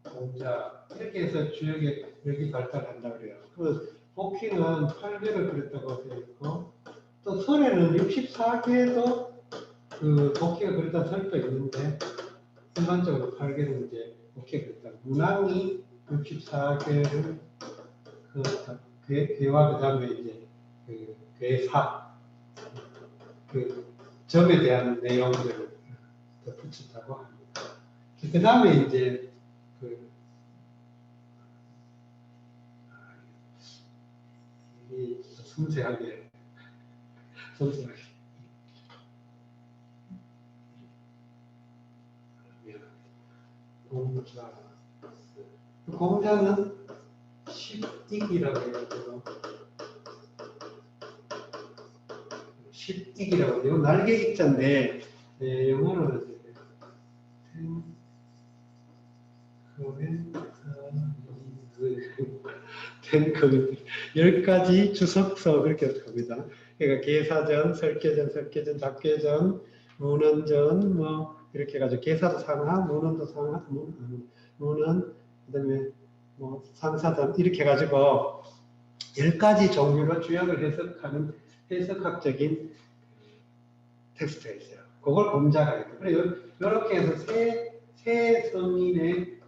공자 이렇게 해서 주역의 역이 발달한다고 그래요. 그 복희는 8개를 그렸다고 되어 있고 또 설에는 64개도 그 복희가 그렸다는 설도 있는데 일반적으로 8개는 이제 복희가 그렸다. 문왕이 64개를 괴와 그 다음에 이제 그 괴사 그 점에 대한 내용들을 덧붙였다고 합니다. 그 다음에 이제 이 섬세하게 공자는 10익이라고 해가지고 10익이라고 해요. 날개 익자인데 영어로는 텐커 10가지 주석서 그렇게 합니다. 그러니까 계사전, 설계전, 답계전, 문헌전 뭐 이렇게 해가지고 계사도 상하, 문헌도 상하, 문헌 그다음에 뭐 상사전 이렇게 해가지고 10가지 종류로 주역을 해석하는 해석학적인 텍스트가 있어요. 그걸 공자가 있고 그래서 이렇게 해서 세 성인의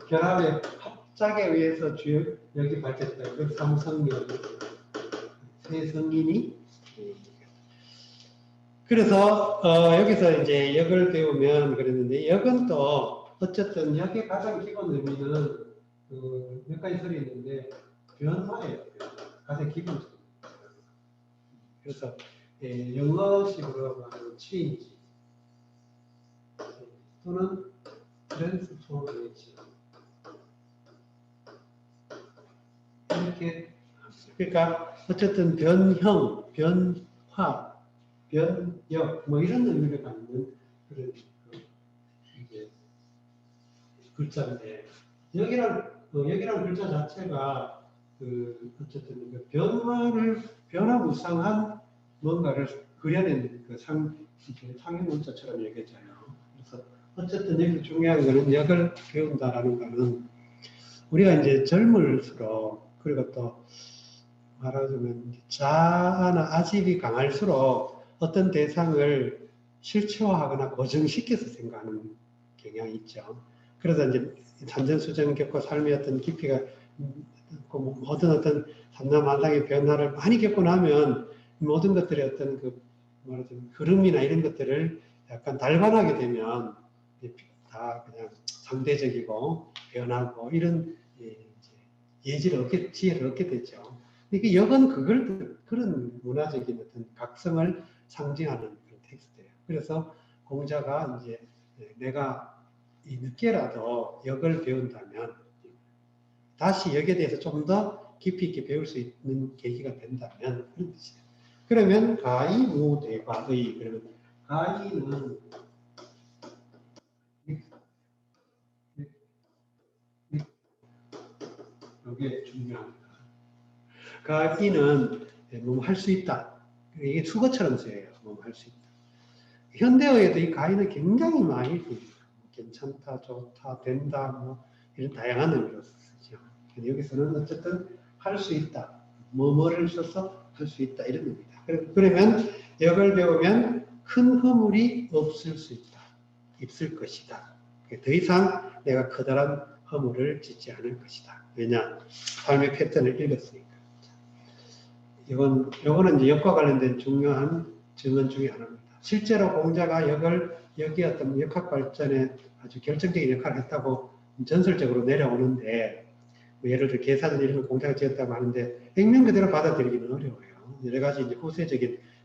결합의 합작에 의해서 주역이 발전했다. 그 삼성역 세 성인이 그래서 여기서 이제 역을 배우면 그랬는데 역은 또 어쨌든 역의 가장 기본 의미는 몇 가지 설이 있는데 변화예요. 가장 기본적인. 그래서 영어식으로 하는 change 또는 transformation 이렇게 그러니까 어쨌든 변형, 변화, 변역 뭐 이런 의미를 갖는 그런 이제 글자인데 여기란 글자 자체가 어쨌든 그 변화무쌍한 뭔가를 그려낸 그 상형 문자처럼 얘기했잖아요. 그래서 어쨌든 여기 중요한 거는 역을 배운다라는 거는 우리가 이제 젊을수록 그리고 또 말하자면 자아나 아집이 강할수록 어떤 대상을 실체화하거나 고정시켜서 생각하는 경향이 있죠. 그러다 이제 산전수전 겪고 삶의 어떤 깊이가 모든 어떤 삼라만상의 변화를 많이 겪고 나면 모든 것들의 어떤 그 말하자면 흐름이나 이런 것들을 약간 달관하게 되면 다 그냥 상대적이고 변하고 이런 지혜를 얻게 되죠. 이게 역은 그런 문화적인 어떤 각성을 상징하는 그런 텍스트예요. 그래서 공자가 이제 내가 늦게라도 역을 배운다면 다시 역에 대해서 좀 더 깊이 있게 배울 수 있는 계기가 된다면 그런 뜻이에요. 그러면 가이무대과의 그러면 가이는 이게 중요합니다. 가이는 뭐 할 수 있다. 이게 수거처럼 써요. 뭐 할 수 있다. 현대어에도 이 가이는 굉장히 많이 씁니다. 괜찮다, 좋다, 된다, 뭐 이런 다양한 의미로 쓰죠. 여기서는 어쨌든 할 수 있다. 뭐뭐를 써서 할 수 있다 이런 의미다. 그러면 역을 배우면 큰 허물이 없을 수 있다. 있을 것이다. 더 이상 내가 커다란 허물을 짓지 않을 것이다. 왜냐? 삶의 패턴을 읽었으니까. 이거는 이제 역과 관련된 중요한 증언 중에 하나입니다. 실제로 공자가 역의 어떤 역학 발전에 아주 결정적인 역할을 했다고 전설적으로 내려오는데, 뭐 예를 들어 계산을 이런 걸 공자가 지었다고 하는데 액면 그대로 받아들이기는 어려워요. 여러 가지 이제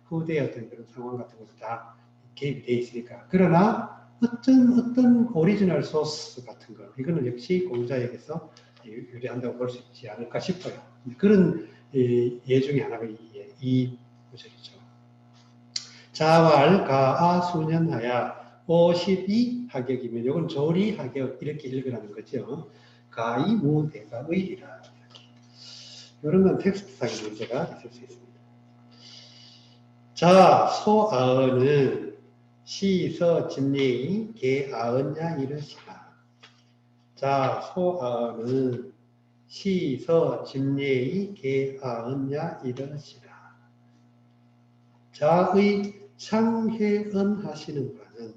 후대의 어떤 그런 상황 같은 것도 다 개입이 되어 있으니까. 그러나 어떤 오리지널 소스 같은 거, 이거는 역시 공자에게서 유래한다고 볼 수 있지 않을까 싶어요. 그런 예 중에 하나가 이 구절이죠. 자왈 가아 수년하야 52하격이면 이건 조리하격 이렇게 읽으라는 거죠. 가이무대가 의리라. 이런 건 텍스트상의 문제가 있을 수 있습니다. 자, 소아언은 시서 집례이 개아언야 이르시라. 자, 소아언은 시서 집례이 개아언야 이르시라. 자의 상해언 하시는 바는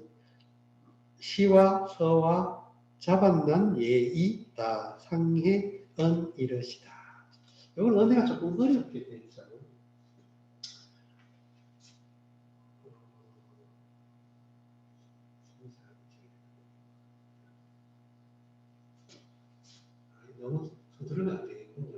시와 서와 자반난 예의다 상해언 이르시다. 이건 언어가 조금 어렵게 되어 있어요. 너무 서두르면 안 되겠군요.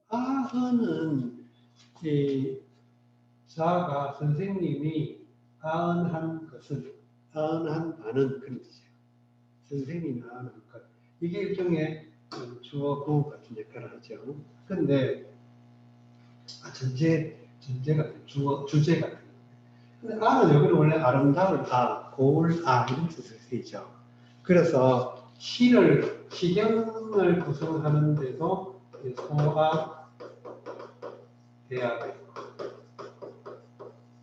아언은 자가 선생님이 아언한 것은 아언한 바는 그런 뜻이에요. 선생님이 아언한 것. 이게 일종의 주어 보호 같은 역할을 하죠. 근데 전제 같은 주제 같은. 근데 아는 여기는 원래 아름다울 고울 이런 뜻을 쓰이죠. 그래서 시경을 구성하는데도 소아 대학을.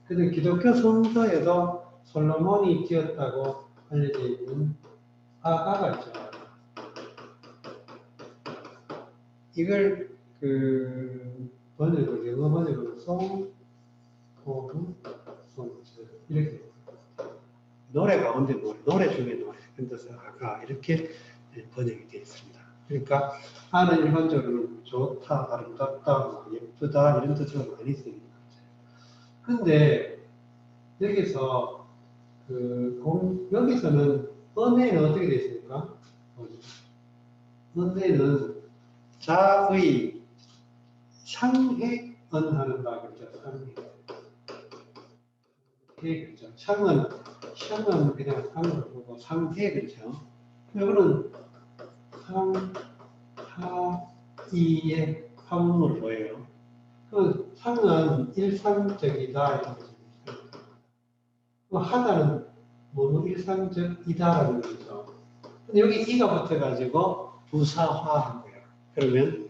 그래서 기독교 성서에도 솔로몬이 지었다고 알려져 있는 아가 있죠. 이걸 번역을 영어 번역으로 이렇게 노래 가운데 노래 중에 노래 그래서 아가 이렇게 번역이 되어 있습니다. 그러니까 아는 일반적으로 좋다, 아름답다, 예쁘다 이런 뜻으로 많이 쓰입니다. 근데 여기서 여기서는 언해는 어떻게 되어 있습니까? 언해는 자의 상해언하는 바 그렇죠. 상해 그렇죠. 상은 그냥 상으로 보고 상해 그렇죠. 이거는 상하이의 화음으로 보여요. 그 상은 일상적이다. 하다는 뭐뭐 일상적이다라는 거죠. 근데 여기 이가 붙어가지고 부사화한 거예요. 그러면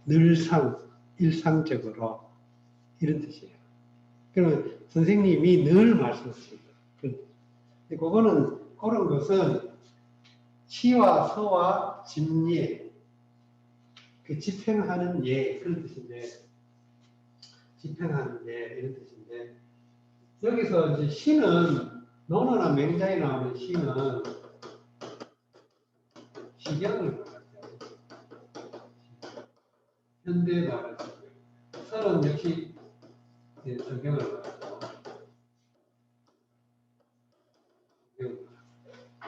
늘상, 일상적으로 이런 뜻이에요. 그러면 선생님이 늘 말씀하십니다. 그거는 그런 것은 시와 서와 집예, 그 집행하는 예 그런 뜻인데, 집행하는 예 이런 뜻인데, 여기서 이제 시는 논어나 맹자에 나오는 시는 시경을 말하죠. 현대 말을 쓰고요. 서는 역시 성경을 말하죠.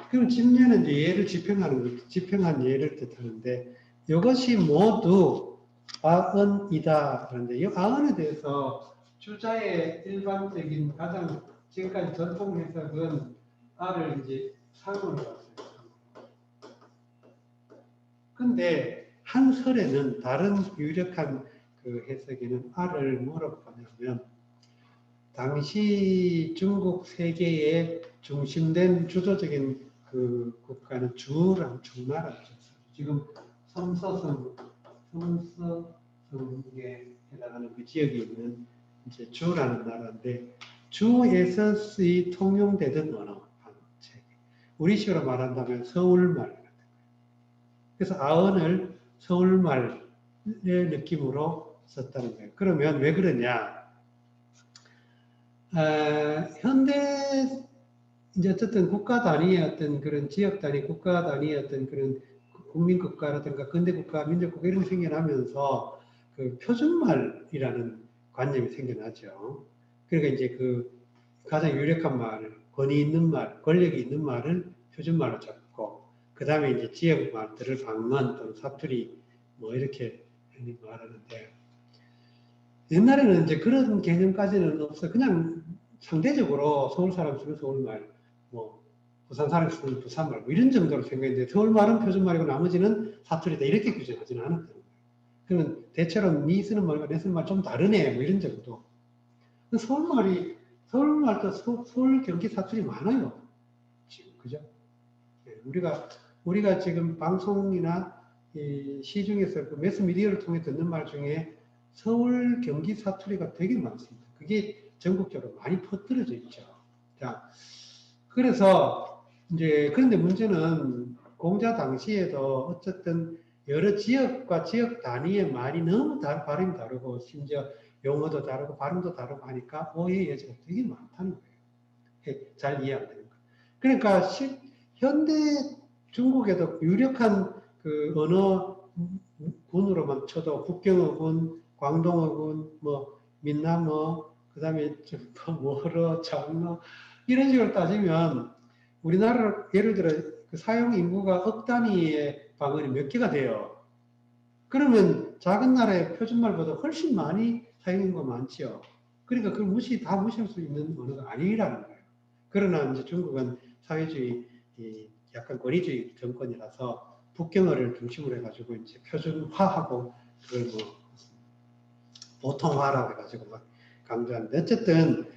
그럼 집례는 이제 예를 집행한 예를 뜻하는데, 이것이 모두 아언이다. 그런데 이 아언에 대해서 주자의 일반적인 가장 지금까지 전통 해석은 아를 이제 상으로 봤어요. 근데 한 설에는 다른 유력한 그 해석에는 아를 뭐라고 하냐면, 당시 중국 세계의 중심된 주도적인 그 국가는 주나라죠. 지금 섬서성에 해당하는 그 지역에 있는 이제 주라는 나라인데, 주에서 통용되던 언어, 우리식으로 말한다면 서울말 같은 거예요. 그래서 아언을 서울말의 느낌으로 썼다는 거예요. 그러면 왜 그러냐? 현대 이제 어쨌든 국가 단위의 어떤 그런 지역 단위, 국가 단위의 어떤 그런 국민국가라든가 근대국가, 민족국가 이런 게 생겨나면서 그 표준말이라는 관념이 생겨나죠. 그러니까 이제 그 가장 유력한 말, 권위 있는 말, 권력이 있는 말을 표준말로 잡고, 그 다음에 이제 지역 말들을 방언 또는 사투리 뭐 이렇게 말하는데, 옛날에는 이제 그런 개념까지는 없어. 그냥 상대적으로 서울 사람 쓰면 서울말, 뭐 부산 사람 쓰면 부산말, 뭐 이런 정도로 생각했는데, 서울말은 표준말이고 나머지는 사투리다 이렇게 규정하지는 않았다는 거예요. 그러면 대체로 니 쓰는 말과 내 쓰는 말 좀 다르네, 뭐 이런 정도. 서울말도 서울, 경기 사투리 많아요. 지금 그죠? 우리가 지금 방송이나 시중에서 그 매스미디어를 통해 듣는 말 중에 서울, 경기 사투리가 되게 많습니다. 그게 전국적으로 많이 퍼뜨려져 있죠. 자, 그래서 이제 그런데 문제는 공자 당시에도 어쨌든 여러 지역과 지역 단위의 말이 너무 발음이 다르고 심지어 용어도 다르고 발음도 다르고 하니까 오해의 여지가 되게 많다는 거예요. 잘 이해 안 되는 거예요. 그러니까 현대 중국에도 유력한 그 언어 군으로만 쳐도 북경어군, 광동어군, 뭐 민남어, 그 다음에 뭐러, 장러 이런 식으로 따지면 우리나라 예를 들어 그 사용 인구가 억 단위의 방언이 몇 개가 돼요. 그러면 작은 나라의 표준말보다 훨씬 많이 사용 인구가 많지요. 그러니까 그걸 다 무시할 수 있는 언어가 아니라는 거예요. 그러나 이제 중국은 사회주의, 약간 권위주의 정권이라서 북경어를 중심으로 해가지고 이제 표준화하고 그걸 뭐 보통화라고 해가지고 막 강조하는데, 어쨌든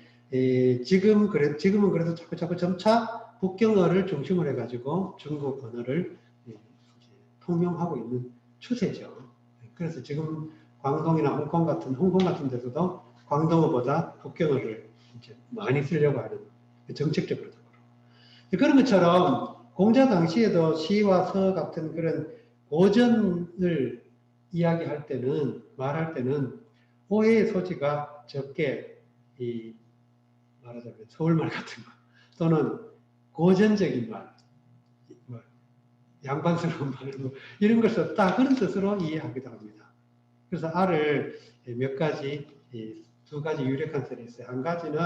지금은 그래도 자꾸 점차 북경어를 중심으로 해가지고 중국 언어를 통용하고 있는 추세죠. 그래서 지금 광동이나 홍콩 같은 데서도 광동어보다 북경어를 이제 많이 쓰려고 하는, 정책적으로도 그렇고. 그런 것처럼 공자 당시에도 시와 서 같은 그런 고전을 이야기할 때는, 말할 때는 오해의 소지가 적게, 말하자면 서울말 같은 거 또는 고전적인 말, 뭐 양반스러운 말, 뭐 이런 걸 썼다, 그런 뜻으로 이해하기도 합니다. 그래서 알을 몇 가지, 두 가지 유력한 설이 있어요. 한 가지는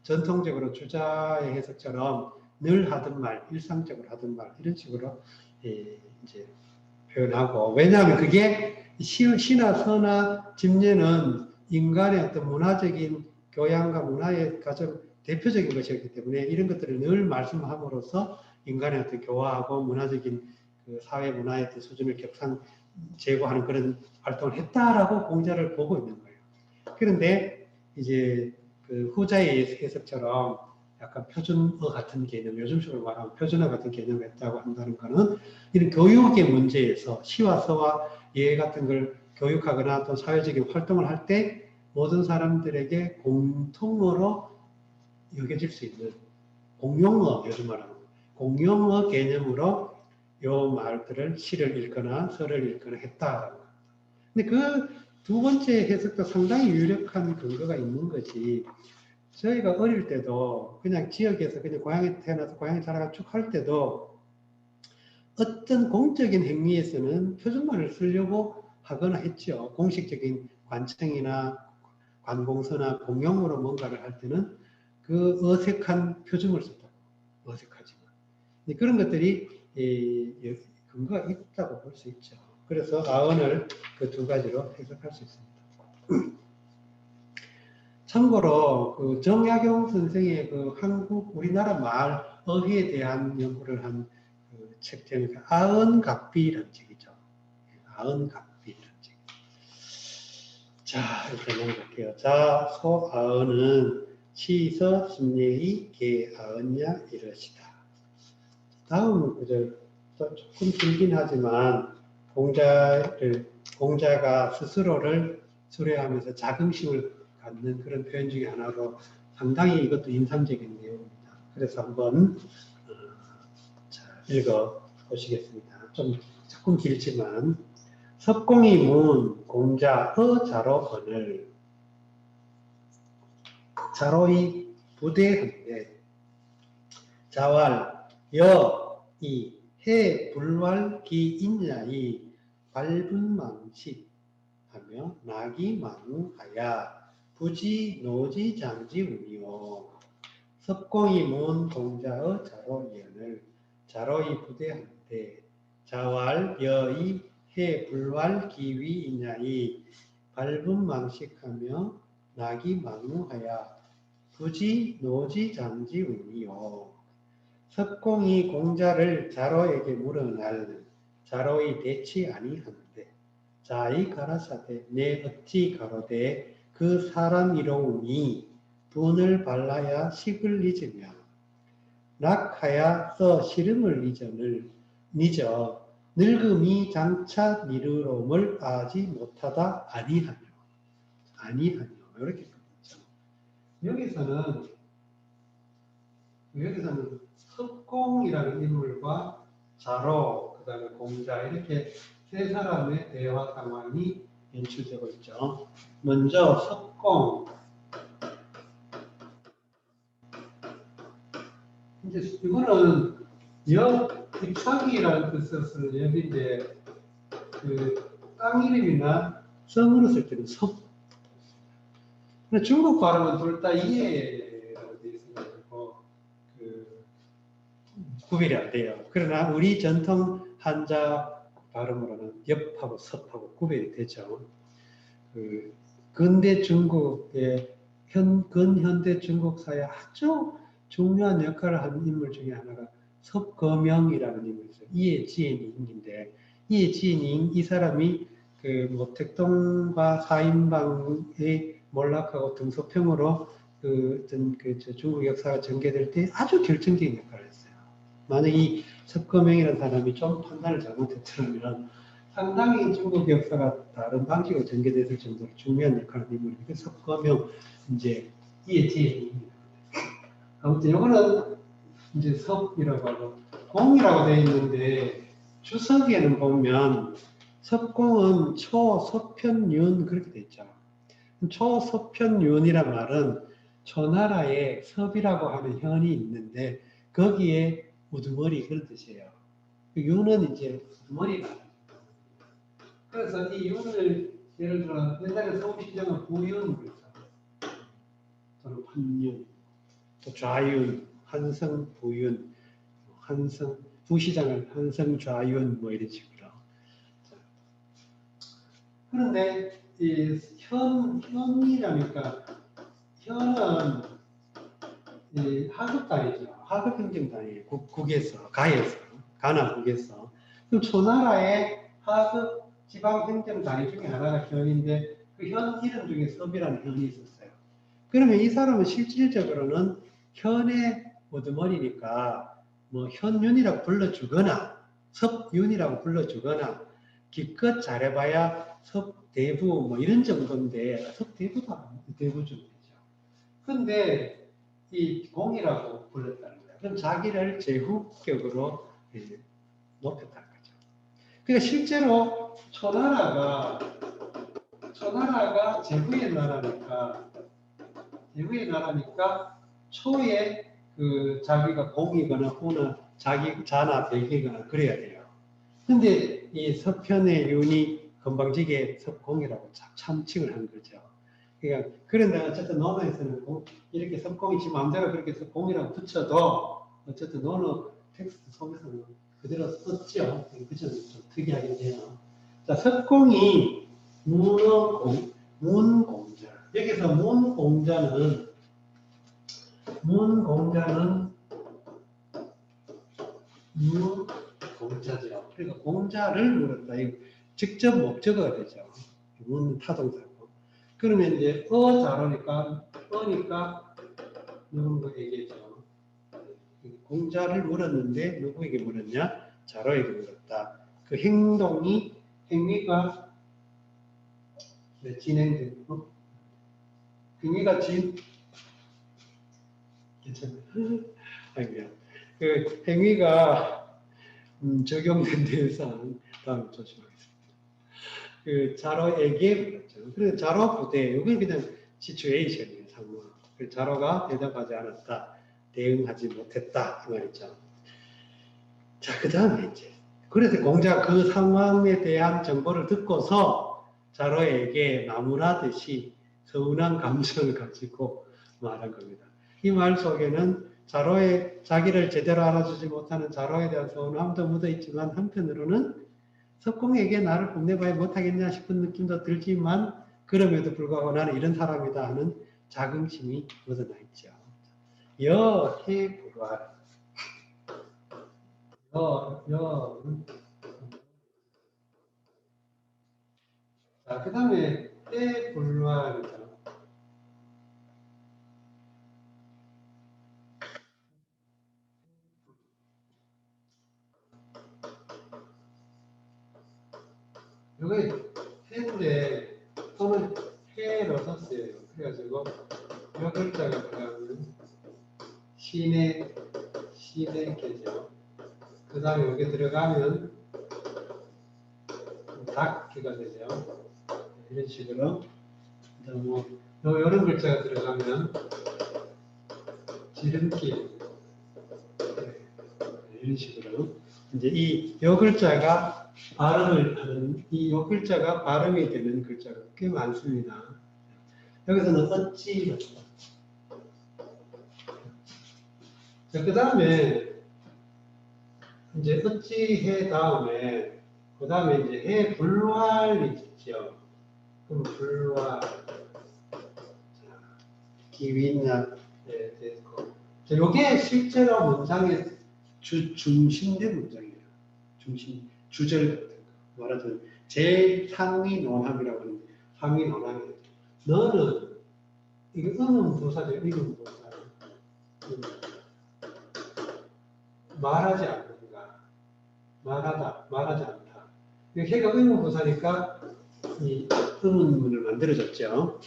전통적으로 주자의 해석처럼 늘 하던 말, 일상적으로 하던 말 이런 식으로 이제 표현하고, 왜냐하면 그게 시나 서나 집례는 인간의 어떤 문화적인 교양과 문화의 가장 대표적인 것이었기 때문에 이런 것들을 늘 말씀함으로써 인간의 어떤 교화하고 문화적인 그 사회 문화의 어떤 수준을 격상 제고하는 그런 활동을 했다라고 공자를 보고 있는 거예요. 그런데 이제 그 후자의 해석처럼 약간 표준어 같은 개념, 요즘식으로 말하면 표준어 같은 개념을 했다고 한다는 것은 이런 교육의 문제에서 시와 서와 예 같은 걸 교육하거나 또 사회적인 활동을 할 때 모든 사람들에게 공통어로 여겨질 수 있는 공용어, 요즘 말하는 공용어 개념으로 요 말들을 시를 읽거나 서를 읽거나 했다라고. 근데 그 두 번째 해석도 상당히 유력한 근거가 있는 거지. 저희가 어릴 때도 그냥 지역에서 그냥 고향에 태어나서 고향에 자라가 쭉 할 때도 어떤 공적인 행위에서는 표준말을 쓰려고 하거나 했죠. 공식적인 관청이나 관공서나 공용어로 뭔가를 할 때는 그 어색한 표준을 썼다고. 어색하지만. 그런 것들이 근거가 있다고 볼 수 있죠. 그래서 아언을 그 두 가지로 해석할 수 있습니다. 참고로 그 정약용 선생의 그 한국 우리나라 말 어휘에 대한 연구를 한책 제목이 아언각비라는 책이죠. 아언각비라는 책. 자, 이렇게 넘어갈게요. 자, 소아언은 시서 심례이 개아언야 이러시다. 다음 구절 조금 길긴 하지만 공자가 스스로를 수레하면서 자긍심을 갖는 그런 표현 중에 하나로 상당히 이것도 인상적인 내용입니다. 그래서 한번 읽어 보시겠습니다. 좀 조금 길지만 석공이 문 공자 자로 언을 자로이 부대한데 자왈 여이 해 불왈기 인야이 밟은 망식하며 낙이 망하야 부지 노지 장지 우니요 섭공이 문 공자의 자로 이언을 자로이 부대한데 자왈 여이 해 불왈 기위 인야이 밟은 망식하며 낙이 망하야 부지 노지 장지 우니요 석공이 공자를 자로에게 물어날 자로이 대치 아니한데 자이 가라사대 내 어찌 가로되 그 사람 이로우니 분을 발라야 식을 잊으며 낙하야 써 시름을 잊어 늙음이 장차 미르롬을 아지 못하다 아니하뇨 이렇게 끝났죠. 여기서는 석공이라는 인물과 자로, 그 다음에 공자 이렇게 세 사람의 대화 상황이 연출되고 있죠. 먼저 석공. 이제 이거는 엽입사기라는 뜻을 쓰는 엽인데 그 땅 이름이나 성으로 쓸 때는 섭. 근데 중국 발음은 둘 다 이해라고 되어 있어가지고 구별이 안 돼요. 그러나 우리 전통 한자 발음으로는 엽하고 섭하고 구별이 되죠. 근대 중국의 근현대 중국 사회에 아주 중요한 역할을 하는 인물 중에 하나가 섭거명이라는 인물이 있어요. 이해지인인데 이해지인 이 사람이 그 모택동과 사인방의 몰락하고 등소평으로 중국 역사가 전개될 때 아주 결정적인 역할을 했어요. 만약 이 섭거명이라는 사람이 좀 판단을 잘못했더라면 상당히 중국 역사가 다른 방식으로 전개됐을 정도로 중요한 역할을 인물입니다. 섭거명 이제 이해지인입니다. 아무튼 이거는 이제 섭이라고 하고 공이라고 되어 있는데 주석에는 보면 섭공은 초서편윤 그렇게 되어 있죠. 초서편윤이란 말은 초나라에 섭이라고 하는 현이 있는데 거기에 우두머리 그런 뜻이에요. 윤은 이제 우두머리가. 그래서 이 윤을 예를 들어 옛날에 서울시장은 부윤 그랬죠. 또는 환윤, 또 좌윤, 한성 부윤, 한성 부시장을 한성 좌윤 뭐 이런 식으로. 그런데 이 현이라니까 현은 이 하급단이죠. 하급행정단이에요. 국에서 가나국에서. 그럼 초나라의 하급 지방행정단위 중에 하나가 현인데 그 현 이름 중에 섭이라는 현이 있었어요. 그러면 이 사람은 실질적으로는 현의 우두머리니까 뭐 현윤이라고 불러주거나 섭윤이라고 불러주거나 기껏 잘해봐야 석대부 뭐 이런 정도인데 석대부도 아니고 대부 정도죠. 근데 이 공이라고 불렀다는 거야. 그럼 자기를 제후격으로 높였다는 거죠. 그러니까 실제로 초나라가 제후의 나라니까 초에 그 자기가 공이거나 후나 자기 자나 백이거나 그래야 돼요. 근데 이 서편의 윤이 건방지게 석공이라고 참칭을 한 거죠. 그러니까 그런데 어쨌든 논어에서는 이렇게 석공이 지 마음대로 그렇게 석공이라고 붙여도 어쨌든 논어 텍스트 속에서는 그대로 썼죠. 그 점이 좀 특이하긴 해요. 자, 석공이 문공자. 여기서 문공자는 문공자죠. 그러니까 공자를 물었다. 이거 직접 목적어가 되죠. 문 타동사고. 그러면 이제 자로니까 누구에게죠. 공자를 물었는데 누구에게 물었냐? 자로에게 물었다. 그 행위가 진행되고 행위가 괜찮아요. 그 행위가 적용된 대상 다음 조심하겠습니다. 그 자로에게 물었죠. 그래서 자로 부대 이건 그냥 시츄에이션이에요. 상황. 그 자로가 대답하지 않았다, 대응하지 못했다 이 말이죠. 자, 그 다음에 이제 그래서 공자 그 상황에 대한 정보를 듣고서 자로에게 나무라듯이 서운한 감정을 가지고 말한 겁니다. 이 말 속에는 자기를 제대로 알아주지 못하는 자로에 대한 서운함도 묻어 있지만 한편으로는 석공에게 나를 뽐내봐야 못하겠냐 싶은 느낌도 들지만 그럼에도 불구하고 나는 이런 사람이다 하는 자긍심이 묻어나 있죠. 여해불활 자, 그 다음에 해불활이죠. 이게 해인데 또는 해로 썼어요. 그래가지고 이 글자가 들어가면 시내께죠. 그 다음에 여기 들어가면 닭기가 되죠. 이런 식으로. 뭐 이런 글자가 들어가면 지름길. 이런 식으로. 이제 이 글자가 발음을 하는, 이 글자가 발음이 되는 글자가 꽤 많습니다. 여기서는 어찌. 자, 그 다음에 이제 어찌해 다음에 그 다음에 이제 해 불활이 있죠. 그럼 불활. 기위냐 됐고. 자, 이게 실제로 문장의 중심된 문장이에요. 주절 같은 거. 말하자면 제일 상위 논함이라고 하는 상위 논함이에요. 너는 이게 의문부사죠. 의문부사. 말하지 않는가. 말하지 않다. 해가 의문부사니까 이 의문문을 만들어졌죠.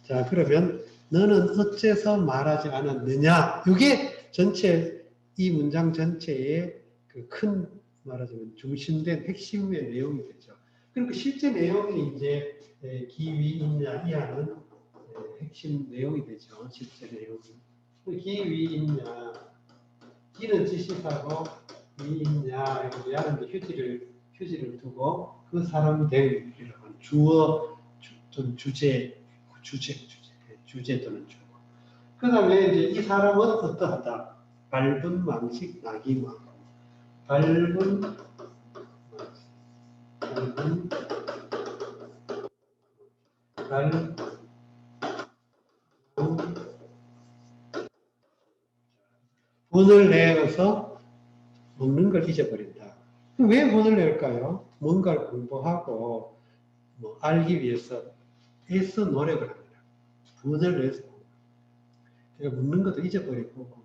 자, 그러면 너는 어째서 말하지 않았느냐? 이게 전체 이 문장 전체의 그 큰 말하자면 중심된 핵심의 내용이 되죠. 그러니까 실제 내용이 이제 기위있냐 이하는 핵심 내용이 되죠. 실제 내용이. 기위있냐, 기는 지시사고 위있냐, 야는 휴지를 두고 그 사람 됨이라고 하는 주어, 주제 또는 주어. 그 다음에 이제 이 사람은 어떠하다. 밟은 망식 나기망. 밟은 본을 내어서 먹는 걸 잊어버린다. 왜 본을 낼까요? 뭔가를 공부하고 뭐 알기 위해서 애써 노력을 합니다. 본을 내서 제가 먹는 것도 잊어버리고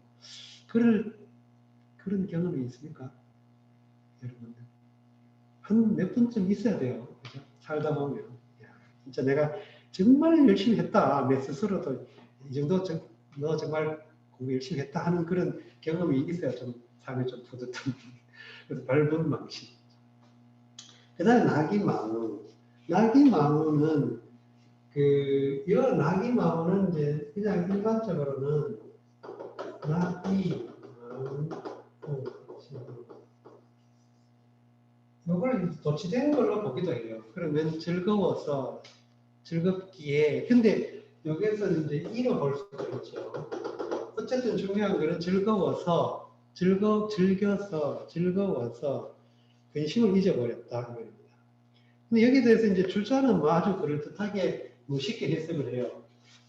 그런 경험이 있습니까? 여러분들 한 몇 번쯤 있어야 돼요. 그죠? 살다 보면 야, 진짜 내가 정말 열심히 했다. 내 스스로도 이 정도 너 정말 공부 열심히 했다 하는 그런 경험이 있어야 좀 삶에 좀 뿌듯한. 그래서 밟은 망신. 그 다음에 나기망우. 나기망우는 이 나기망우는 이제 그냥 일반적으로는 나기망우 이걸 도치된 걸로 보기도 해요. 그러면 즐거워서 즐겁기에 근데 여기에서는 이제 잃어볼 수도 있죠. 어쨌든 중요한 거는 즐거워서 즐거워서 근심을 잊어버렸다 이겁니다. 근데 여기에 대해서 이제 출자는 뭐 아주 그럴듯하게 쉽게 해석을 해요.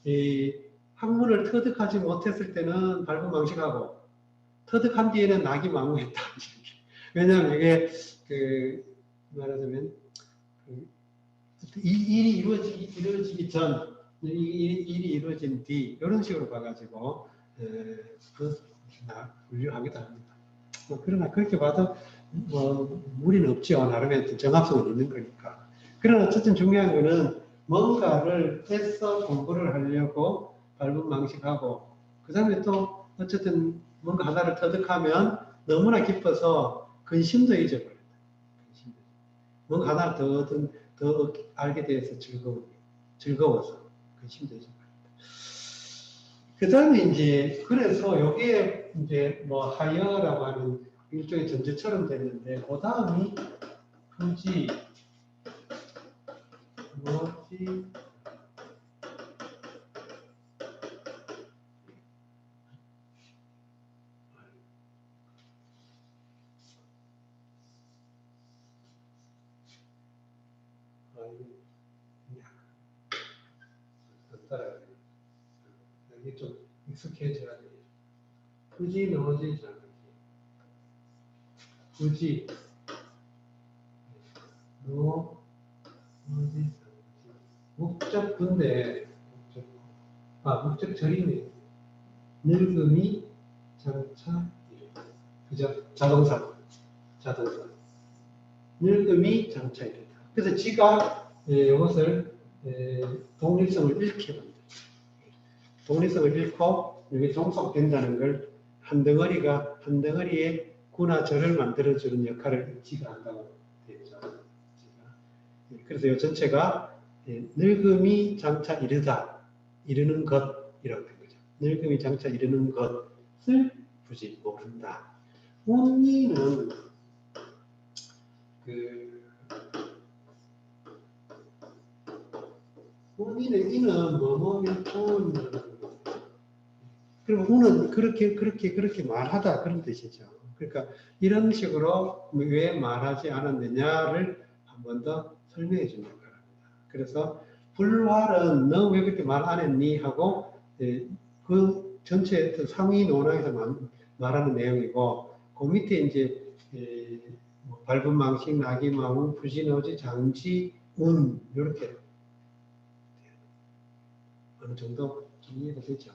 이 학문을 터득하지 못했을 때는 발부망식하고 터득한 뒤에는 나기망우했다. 왜냐하면 이게 말하자면 이 일이 이루어지기 전, 일이 이루어진 뒤 이런 식으로 봐가지고 분류하기도 합니다. 그러나 그렇게 봐도 뭐 무리는 없죠. 나름의 정합성은 있는 거니까. 그러나 어쨌든 중요한 거는 뭔가를 애써 공부를 하려고 발문망식하고 그 다음에 또 어쨌든 뭔가 하나를 터득하면 너무나 기뻐서 근심도 잊어버렸다. 뭔가 하나를 더 알게 돼서 즐거워서 근심도 잊어버렸다. 그 다음에 이제 그래서 여기에 이제 뭐 하여라고 하는 일종의 전제처럼 됐는데 그 다음이 부지 뭐지 여기 좀 익숙해져야 돼요. 부지 너지 장지 부지 너지 장지 목적분데 목적절이네. 늙음이 장차 이르다. 그죠? 자동사. 늙음이 장차 이르다. 그래서 지가 이것을 독립성을 잃게 합니다. 독립성을 잃고 여기 종속된다는 걸 한 덩어리에 구나 절을 만들어주는 역할을 지가 한다고 되죠. 그래서 이 전체가 늙음이 장차 이르는 것이라고 된 거죠. 늙음이 장차 이르는 것을 굳이 모른다. 혼이는 혼인의 이는 뭐뭐일 뿐. 그럼 후는 그렇게 말하다 그런 뜻이죠. 그러니까 이런 식으로 왜 말하지 않았느냐를 한 번 더 설명해 주는 거랍니다. 그래서 불활은 너 왜 그렇게 말 안 했니 하고 그 전체 상위 논항에서 말하는 내용이고 그 밑에 이제 발분망식, 나기망우, 부진어지, 장지, 운 이렇게 어느 정도 좀 이해가 되죠.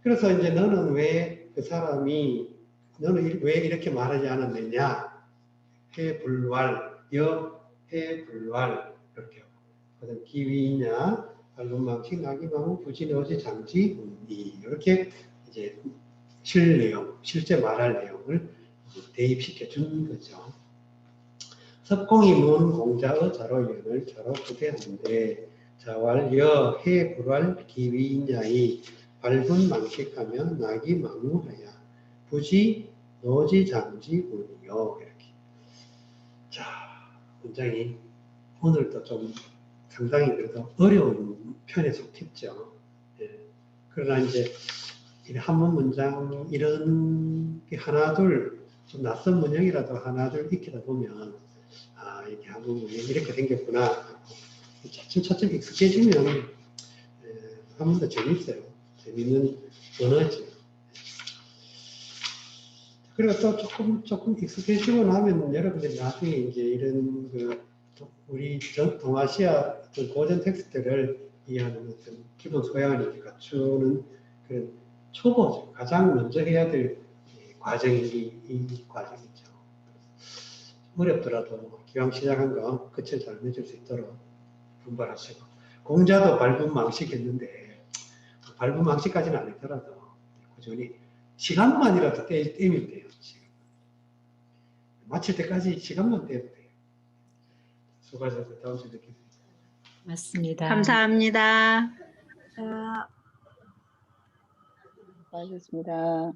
그래서 이제 너는 왜 그 사람이 너는 왜 이렇게 말하지 않았느냐? 해불왈, 해불왈 이렇게. 그다음 기위냐, 발문망식, 나기망우, 부진어지, 장지, 운이 이렇게 이제 실제 말할 내용을 대입시켜 준 거죠. 섭공이 문 공자의 자로 연을 자로 부대하는데 자왈 해불왈 기위냐이 발분 망식하면 낙이 망무하야 부지 노지 장지 운이요 이렇게. 자 문장이 오늘도 좀 상당히 그래도 어려운 편에 속했죠. 그러나 이제 한문 문장 이런 게 하나둘 좀 낯선 문형이라도 하나둘 익히다 보면 이게 한문 문형이 이렇게 생겼구나 차츰 익숙해지면 한문도 재밌어요. 재밌는 언어죠. 그리고 또 조금 익숙해지고 나면 여러분들이 나중에 이제 이런 우리 동아시아 고전 텍스트를 이해하는 어떤 기본 소양을 갖추는 그런 초보죠. 가장 먼저 해야 될 과정이 이 과정이죠. 어렵더라도 기왕 시작한 거 끝을 잘 맺을 수 있도록 분발하시고, 공자도 발분망식했는데 발분망식까지는 아니더라도 꾸준히 시간만이라도 떼면 돼요. 지금. 마칠 때까지 시간만 떼면 돼요. 수고하셨습니다. 다음 주에 뵙겠습니다. 맞습니다. 감사합니다. 알겠습니다.